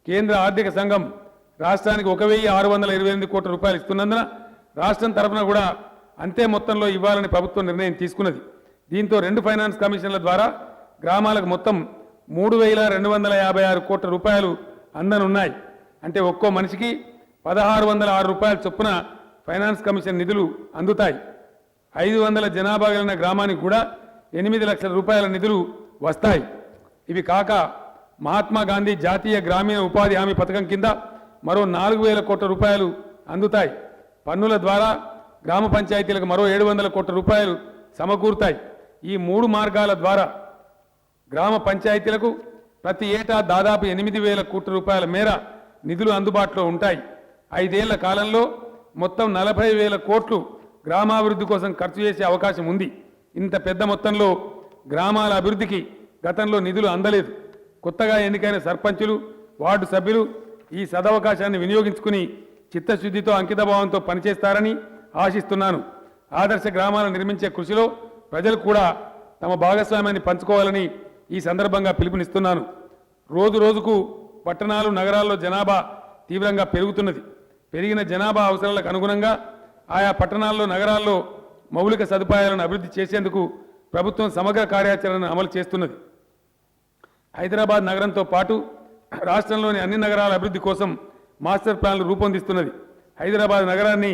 కేంద్ర ఆర్థిక సంఘం రాష్ట్రానికి 1,628 కోట్ల రూపాయలు ఇస్తున్నందున రాష్ట్రం తరఫున కూడా అంతే మొత్తంలో ఇవ్వాలని ప్రభుత్వం నిర్ణయం తీసుకున్నది. దీంతో 2 ఫైనాన్స్ కమిషన్ల ద్వారా గ్రామాలకు మొత్తం 3,256 కోట్ల రూపాయలు అందనున్నాయి. అంటే ఒక్కో మనిషికి 1,606 రూపాయల చొప్పున ఫైనాన్స్ కమిషన్ నిధులు అందుతాయి. 500 జనాభా కలిగిన గ్రామానికి కూడా 8 లక్షల రూపాయల నిధులు వస్తాయి. ఇవి కాక మహాత్మా గాంధీ జాతీయ గ్రామీణ ఉపాధి హామీ పథకం కింద మరో 4,000 కోట్ల రూపాయలు అందుతాయి. పన్నుల ద్వారా గ్రామ పంచాయతీలకు మరో 700 కోట్ల రూపాయలు సమకూరుతాయి. ఈ 3 మార్గాల ద్వారా గ్రామ పంచాయతీలకు ప్రతి ఏటా దాదాపు 8,000 కోట్ల రూపాయల మేర నిధులు అందుబాటులో ఉంటాయి. 5 ఏళ్ల కాలంలో మొత్తం 40,000 కోట్లు గ్రామాభివృద్ధి కోసం ఖర్చు చేసే అవకాశం ఉంది. ఇంత పెద్ద మొత్తంలో గ్రామాల అభివృద్ధికి గతంలో నిధులు అందలేదు. కొత్తగా ఎన్నికైన సర్పంచులు, వార్డు సభ్యులు ఈ సదవకాశాన్ని వినియోగించుకుని చిత్తశుద్ధితో అంకితభావంతో పనిచేస్తారని ఆశిస్తున్నాను. ఆదర్శ గ్రామాలను నిర్మించే కృషిలో ప్రజలు కూడా తమ భాగస్వామ్యాన్ని పంచుకోవాలని ఈ సందర్భంగా పిలుపునిస్తున్నాను. రోజు రోజుకు పట్టణాలు, నగరాల్లో జనాభా తీవ్రంగా పెరుగుతున్నది. పెరిగిన జనాభా అవసరాలకు అనుగుణంగా ఆయా పట్టణాల్లో, నగరాల్లో మౌలిక సదుపాయాలను అభివృద్ధి చేసేందుకు ప్రభుత్వం సమగ్ర కార్యాచరణను అమలు చేస్తున్నది. హైదరాబాద్ నగరంతో పాటు రాష్ట్రంలోని అన్ని నగరాల అభివృద్ధి కోసం మాస్టర్ ప్లాన్లు రూపొందిస్తున్నది. హైదరాబాద్ నగరాన్ని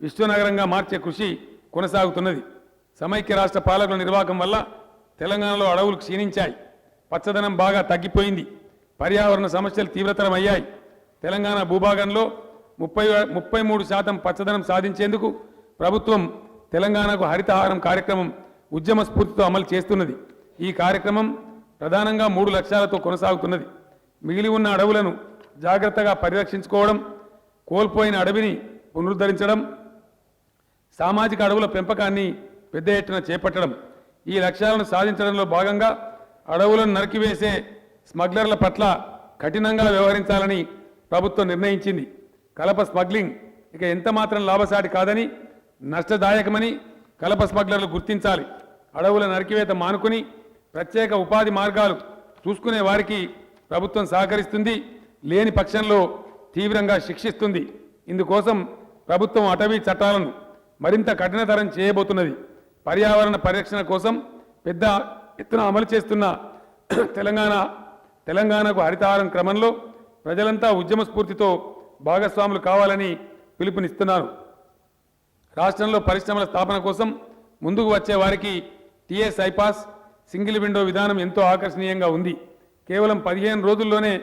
విశ్వనగరంగా మార్చే కృషి కొనసాగుతున్నది. సమైక్య రాష్ట్ర పాలకుల నిర్వాహకం వల్ల తెలంగాణలో అడవులు క్షీణించాయి. పచ్చదనం బాగా తగ్గిపోయింది. పర్యావరణ సమస్యలు తీవ్రతరమయ్యాయి. తెలంగాణ భూభాగంలో 33% పచ్చదనం సాధించేందుకు ప్రభుత్వం తెలంగాణకు హరితహారం కార్యక్రమం ఉద్యమ స్ఫూర్తితో అమలు చేస్తున్నది. ఈ కార్యక్రమం ప్రధానంగా 3 లక్ష్యాలతో కొనసాగుతున్నది. మిగిలి ఉన్న అడవులను జాగ్రత్తగా పరిరక్షించుకోవడం, కోల్పోయిన అడవిని పునరుద్ధరించడం, సామాజిక అడవుల పెంపకాన్ని పెద్ద ఎత్తున చేపట్టడం. ఈ లక్ష్యాలను సాధించడంలో భాగంగా అడవులను నరికివేసే స్మగ్లర్ల పట్ల కఠినంగా వ్యవహరించాలని ప్రభుత్వం నిర్ణయించింది. కలప స్మగ్లింగ్ ఇక ఎంత మాత్రం లాభసాటి కాదని, నష్టదాయకమని కలప స్మగ్లర్లు గుర్తించాలి. అడవుల నరికివేత మానుకుని ప్రత్యేక ఉపాధి మార్గాలు చూసుకునే వారికి ప్రభుత్వం సహకరిస్తుంది. లేని పక్షంలో తీవ్రంగా శిక్షిస్తుంది. ఇందుకోసం ప్రభుత్వం అటవీ చట్టాలను మరింత కఠినతరం చేయబోతున్నది. పర్యావరణ పరిరక్షణ కోసం పెద్ద ఎత్తున అమలు చేస్తున్న తెలంగాణకు హరితహారం క్రమంలో ప్రజలంతా ఉద్యమ స్ఫూర్తితో భాగస్వాములు కావాలని పిలుపునిస్తున్నారు. రాష్ట్రంలో పరిశ్రమల స్థాపన కోసం ముందుకు వచ్చే వారికి టీఎస్ ఐపాస్ సింగిల్ విండో విధానం ఎంతో ఆకర్షణీయంగా ఉంది. కేవలం 15 రోజుల్లోనే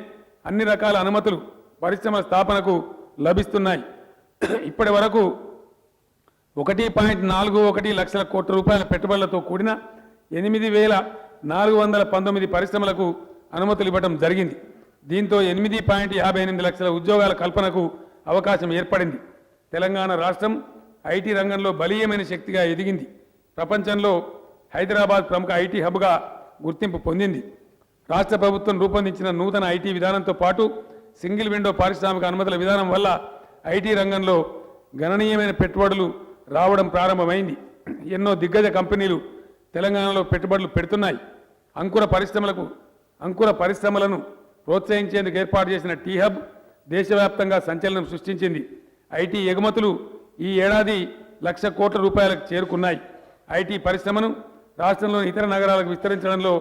అన్ని రకాల అనుమతులు పరిశ్రమల స్థాపనకు లభిస్తున్నాయి. ఇప్పటి వరకు 1.41 లక్షల కోట్ల రూపాయల పెట్టుబడులతో కూడిన 8,419 పరిశ్రమలకు అనుమతులు ఇవ్వడం జరిగింది. దీంతో 8.58 లక్షల ఉద్యోగాల కల్పనకు అవకాశం ఏర్పడింది. తెలంగాణ రాష్ట్రం ఐటీ రంగంలో బలీయమైన శక్తిగా ఎదిగింది. ప్రపంచంలో హైదరాబాద్ ప్రముఖ ఐటీ హబ్గా గుర్తింపు పొందింది. రాష్ట్ర ప్రభుత్వం రూపొందించిన నూతన ఐటీ విధానంతో పాటు సింగిల్ విండో పారిశ్రామిక అనుమతుల విధానం వల్ల ఐటీ రంగంలో గణనీయమైన పెట్టుబడులు రావడం ప్రారంభమైంది. ఎన్నో దిగ్గజ కంపెనీలు తెలంగాణలో పెట్టుబడులు పెడుతున్నాయి. అంకుర పరిశ్రమలను ప్రోత్సహించేందుకు ఏర్పాటు చేసిన టీ హబ్ దేశవ్యాప్తంగా సంచలనం సృష్టించింది. ఐటీ ఎగుమతులు ఈ ఏడాది 1,00,000 కోట్ల రూపాయలకు చేరుకున్నాయి. ఐటీ పరిశ్రమను రాష్ట్రంలోని ఇతర నగరాలకు విస్తరించడంలో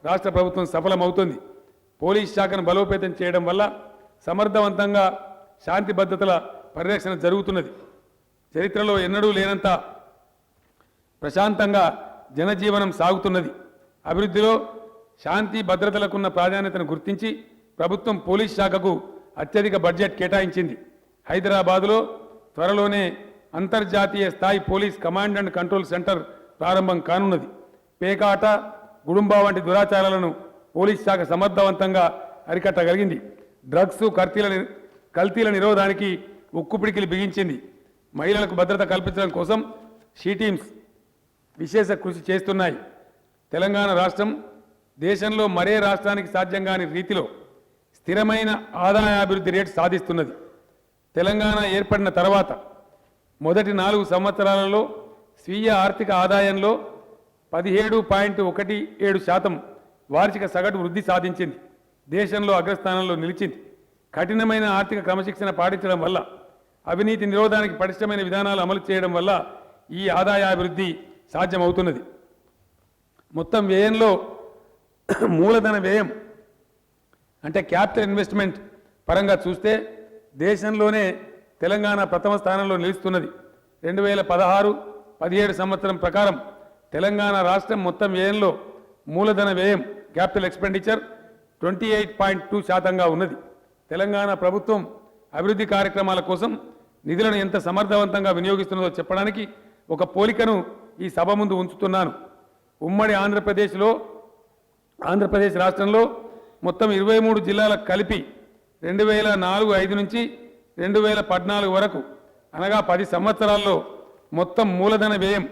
రాష్ట్ర ప్రభుత్వం సఫలమవుతుంది. పోలీస్ శాఖను బలోపేతం చేయడం వల్ల సమర్థవంతంగా శాంతి భద్రతల పరిరక్షణ జరుగుతున్నది. చరిత్రలో ఎన్నడూ లేనంత ప్రశాంతంగా జనజీవనం సాగుతున్నది. అభివృద్ధిలో శాంతి భద్రతలకున్న ప్రాధాన్యతను గుర్తించి ప్రభుత్వం పోలీస్ శాఖకు అత్యధిక బడ్జెట్ కేటాయించింది. హైదరాబాదులో త్వరలోనే అంతర్జాతీయ స్థాయి police command and control centre ప్రారంభం కానున్నది. పేకాట, గుడుంబా వంటి దురాచారాలను పోలీస్ శాఖ సమర్థవంతంగా అరికట్టగలిగింది. డ్రగ్స్, కల్తీల నిరోధానికి ఉక్కుపిడికిలు బిగించింది. మహిళలకు భద్రత కల్పించడం కోసం షీ టీమ్స్ విశేష కృషి చేస్తున్నాయి. తెలంగాణ రాష్ట్రం దేశంలో మరే రాష్ట్రానికి సాధ్యం కాని రీతిలో స్థిరమైన ఆదాయాభివృద్ధి రేటు సాధిస్తున్నది. తెలంగాణ ఏర్పడిన తర్వాత మొదటి 4 సంవత్సరాలలో స్వీయ ఆర్థిక ఆదాయంలో 17.17% వార్షిక సగటు వృద్ధి సాధించింది. దేశంలో అగ్రస్థానంలో నిలిచింది. కఠినమైన ఆర్థిక క్రమశిక్షణ పాటించడం వల్ల, అవినీతి నిరోధానికి పటిష్టమైన విధానాలు అమలు చేయడం వల్ల ఈ ఆదాయాభివృద్ధి సాధ్యమవుతున్నది. మొత్తం వ్యయంలో మూలధన వ్యయం అంటే క్యాపిటల్ ఇన్వెస్ట్మెంట్ పరంగా చూస్తే దేశంలోనే తెలంగాణ ప్రథమ స్థానంలో నిలుస్తున్నది. 2016-17 సంవత్సరం ప్రకారం తెలంగాణ రాష్ట్రం మొత్తం వ్యయంలో మూలధన వ్యయం క్యాపిటల్ ఎక్స్పెండిచర్ 28.2% ఉన్నది. తెలంగాణ ప్రభుత్వం అభివృద్ధి కార్యక్రమాల కోసం నిధులను ఎంత సమర్థవంతంగా వినియోగిస్తున్నదో చెప్పడానికి ఒక పోలికను ఈ సభ ముందు ఉంచుతున్నాను. ఉమ్మడి ఆంధ్రప్రదేశ్ రాష్ట్రంలో మొత్తం 23 జిల్లాలకు కలిపి 2004-05 నుంచి 2014 వరకు అనగా 10 సంవత్సరాల్లో మొత్తం మూలధన వ్యయం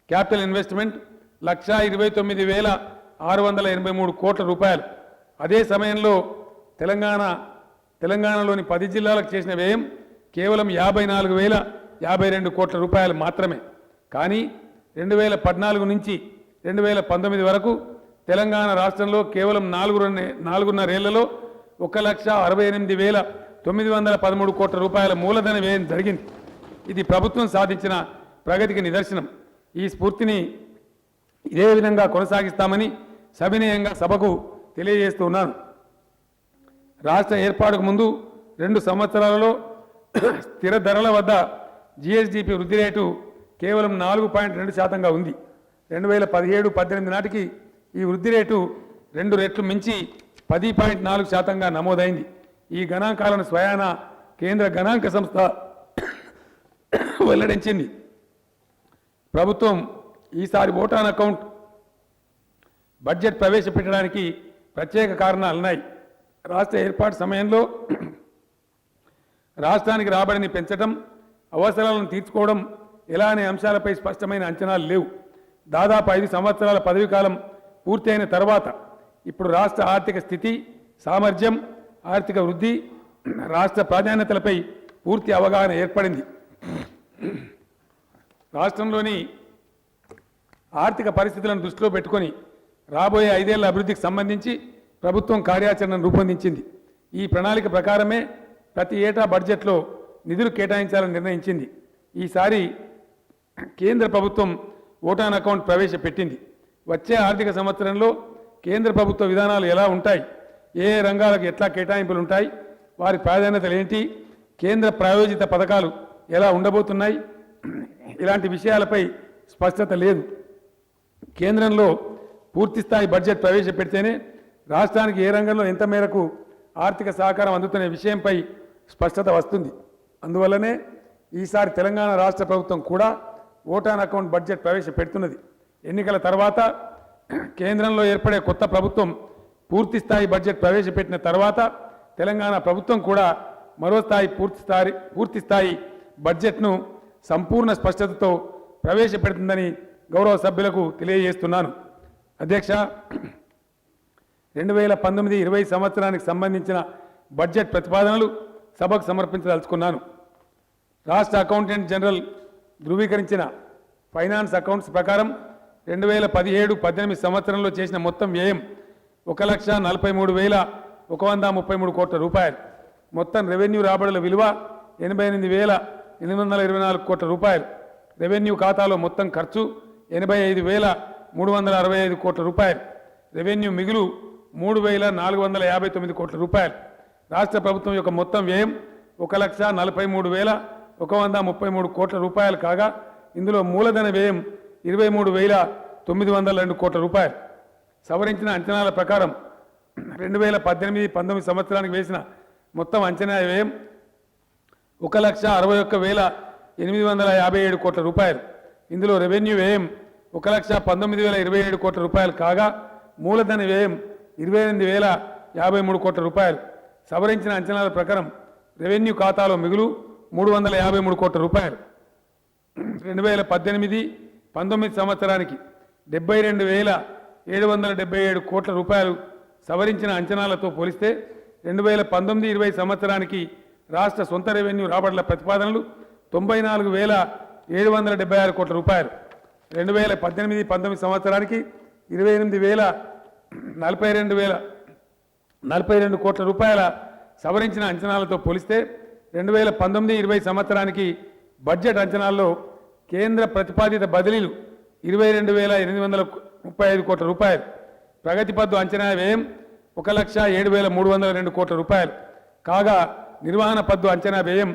క్యాపిటల్ ఇన్వెస్ట్మెంట్ 1,29,683 కోట్ల రూపాయలు. అదే సమయంలో తెలంగాణలోని 10 జిల్లాలకు చేసిన వ్యయం కేవలం 54,052 కోట్ల రూపాయలు మాత్రమే. కానీ 2014 నుంచి 2019 వరకు తెలంగాణ రాష్ట్రంలో కేవలం 4.5 ఏళ్లలో 1,68,913 కోట్ల రూపాయల మూలధన వ్యయం జరిగింది. ఇది ప్రభుత్వం సాధించిన ప్రగతికి నిదర్శనం. ఈ స్ఫూర్తిని ఇదే విధంగా కొనసాగిస్తామని సవినయంగా సభకు తెలియజేస్తున్నాను. రాష్ట్ర ఏర్పాటుకు ముందు 2 సంవత్సరాలలో స్థిర ధరల వద్ద జిఎస్డిపి వృద్ధి రేటు కేవలం 4.2%గా ఉంది. 2017-18 నాటికి ఈ వృద్ధి రేటు 2 రెట్లు మించి 10.4%గా నమోదైంది. ఈ గణాంకాలను స్వయాన కేంద్ర గణాంక సంస్థ వెల్లడించింది. ప్రభుత్వం ఈసారి ఓటాన్ అకౌంట్ బడ్జెట్ ప్రవేశపెట్టడానికి ప్రత్యేక కారణాలున్నాయి. రాష్ట్ర ఏర్పాటు సమయంలో రాష్ట్రానికి రాబడిని పెంచడం, అవసరాలను తీర్చుకోవడం ఎలా అనే అంశాలపై స్పష్టమైన అంచనాలు లేవు. దాదాపు 5 సంవత్సరాల పదవీకాలం పూర్తయిన తర్వాత ఇప్పుడు రాష్ట్ర ఆర్థిక స్థితి, సామర్థ్యం, ఆర్థిక వృద్ధి, రాష్ట్ర ప్రాధాన్యతలపై పూర్తి అవగాహన ఏర్పడింది. రాష్ట్రంలోని ఆర్థిక పరిస్థితులను దృష్టిలో పెట్టుకొని రాబోయే 5 ఏళ్ల అభివృద్ధికి సంబంధించి ప్రభుత్వం కార్యాచరణను రూపొందించింది. ఈ ప్రణాళిక ప్రకారమే ప్రతి ఏటా బడ్జెట్లో నిధులు కేటాయించాలని నిర్ణయించింది. ఈసారి కేంద్ర ప్రభుత్వం ఓటాన్ అకౌంట్ ప్రవేశపెట్టింది. వచ్చే ఆర్థిక సంవత్సరంలో కేంద్ర ప్రభుత్వ విధానాలు ఎలా ఉంటాయి, ఏ ఏ రంగాలకు ఎట్లా కేటాయింపులు ఉంటాయి, వారి ప్రాధాన్యతలు ఏంటి, కేంద్ర ప్రాయోజిత పథకాలు ఎలా ఉండబోతున్నాయి, ఇలాంటి విషయాలపై స్పష్టత లేదు. కేంద్రంలో పూర్తిస్థాయి బడ్జెట్ ప్రవేశపెడితేనే రాష్ట్రానికి ఏ రంగంలో ఎంత మేరకు ఆర్థిక సహకారం అందుతున్న విషయంపై స్పష్టత వస్తుంది. అందువల్లనే ఈసారి తెలంగాణ రాష్ట్ర ప్రభుత్వం కూడా ఓటాన్ అకౌంట్ బడ్జెట్ ప్రవేశపెడుతున్నది. ఎన్నికల తర్వాత కేంద్రంలో ఏర్పడే కొత్త ప్రభుత్వం పూర్తిస్థాయి బడ్జెట్ ప్రవేశపెట్టిన తర్వాత తెలంగాణ ప్రభుత్వం కూడా పూర్తిస్థాయి బడ్జెట్ను సంపూర్ణ స్పష్టతతో ప్రవేశపెడుతుందని గౌరవ సభ్యులకు తెలియజేస్తున్నాను. అధ్యక్ష, 2019-20 సంవత్సరానికి సంబంధించిన బడ్జెట్ ప్రతిపాదనలు సభకు సమర్పించదలుచుకున్నాను. రాష్ట్ర అకౌంటెంట్ జనరల్ ధృవీకరించిన ఫైనాన్స్ అకౌంట్స్ ప్రకారం 2017-18 సంవత్సరంలో చేసిన మొత్తం వ్యయం 1,43,133 కోట్ల రూపాయలు. మొత్తం రెవెన్యూ రాబడుల విలువ 88,824 కోట్ల రూపాయలు. రెవెన్యూ ఖాతాలో మొత్తం ఖర్చు 85,365 కోట్ల రూపాయలు. రెవెన్యూ మిగులు 3,459 కోట్ల రూపాయలు. రాష్ట్ర ప్రభుత్వం యొక్క మొత్తం వ్యయం 1,43,133 కోట్ల రూపాయలు కాగా ఇందులో మూలధన వ్యయం 23,902 కోట్ల రూపాయలు. సవరించిన అంచనాల ప్రకారం 2018-19 సంవత్సరానికి వేసిన మొత్తం అంచనా వ్యయం 1,61,857 కోట్ల రూపాయలు. ఇందులో రెవెన్యూ వ్యయం 1,19,027 కోట్ల రూపాయలు కాగా మూలధన వ్యయం 28,053 కోట్ల రూపాయలు. సవరించిన అంచనాల ప్రకారం రెవెన్యూ ఖాతాలో మిగులు 353 కోట్ల రూపాయలు. 2018-19 సంవత్సరానికి 72,777 కోట్ల రూపాయలు. సవరించిన అంచనాలతో పోలిస్తే 2019-20 సంవత్సరానికి రాష్ట్ర సొంత రెవెన్యూ రాబడుల ప్రతిపాదనలు 94,776 కోట్ల రూపాయలు. 2018-19 సంవత్సరానికి 28,042 కోట్ల రూపాయల సవరించిన అంచనాలతో పోలిస్తే 2019-20 సంవత్సరానికి బడ్జెట్ అంచనాల్లో కేంద్ర ప్రతిపాదిత బదిలీలు 22,835 కోట్ల రూపాయలు. ప్రగతి పద్దు అంచనా వ్యయం 1,07,302 కోట్ల రూపాయలు కాగా నిర్వహణ పద్దు అంచనా వ్యయం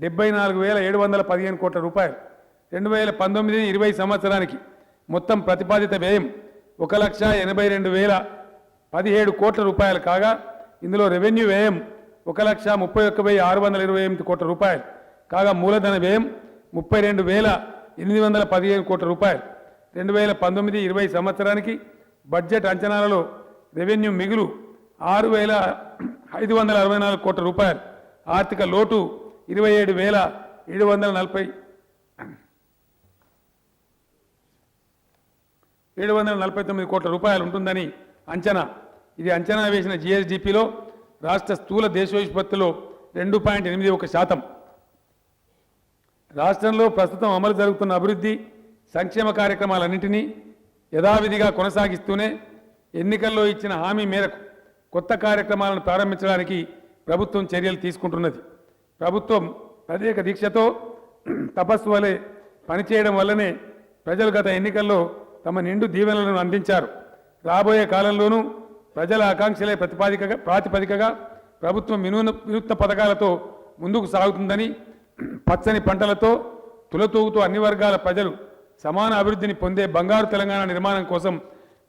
74,715 కోట్ల రూపాయలు. 2019-20 సంవత్సరానికి మొత్తం ప్రతిపాదిత వ్యయం 1,82,017 కోట్ల రూపాయలు కాగా ఇందులో రెవెన్యూ వ్యయం 1,31,628 కోట్ల రూపాయలు కాగా మూలధన వ్యయం 32,815 కోట్ల రూపాయలు. 2019-20 సంవత్సరానికి బడ్జెట్ అంచనాలలో రెవెన్యూ మిగులు 6,564 కోట్ల రూపాయలు. ఆర్థిక లోటు 27,749 కోట్ల రూపాయలు ఉంటుందని అంచనా. ఇది అంచనా వేసిన జిఎస్డిపిలో రాష్ట్ర స్థూల దేశోత్పత్తిలో 2.81%. రాష్ట్రంలో ప్రస్తుతం అమలు జరుగుతున్న అభివృద్ధి సంక్షేమ కార్యక్రమాలన్నింటినీ యథావిధిగా కొనసాగిస్తూనే ఎన్నికల్లో ఇచ్చిన హామీ మేరకు కొత్త కార్యక్రమాలను ప్రారంభించడానికి ప్రభుత్వం చర్యలు తీసుకుంటున్నది. ప్రభుత్వం ప్రత్యేక దీక్షతో తపస్సు వలె పనిచేయడం వల్లనే ప్రజలు గత ఎన్నికల్లో తమ నిండు దీవెనలను అందించారు. రాబోయే కాలంలోనూ ప్రజల ఆకాంక్షలే ప్రాతిపదికగా ప్రభుత్వం వినూత్న పథకాలతో ముందుకు సాగుతుందని, పచ్చని పంటలతో తులతూగుతూ అన్ని వర్గాల ప్రజలు సమాన అభివృద్ధిని పొందే బంగారు తెలంగాణ నిర్మాణం కోసం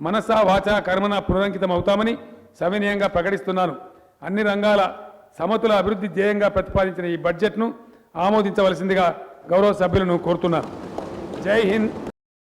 మనసా వాచా కర్మన పునరంకితం అవుతామని సవినయంగా ప్రకటిస్తున్నాను. అన్ని రంగాల సమతుల అభివృద్ధి ధ్యేయంగా ప్రతిపాదించిన ఈ బడ్జెట్ను ఆమోదించవలసిందిగా గౌరవ సభ్యులను కోరుతున్నాను. జై హింద్.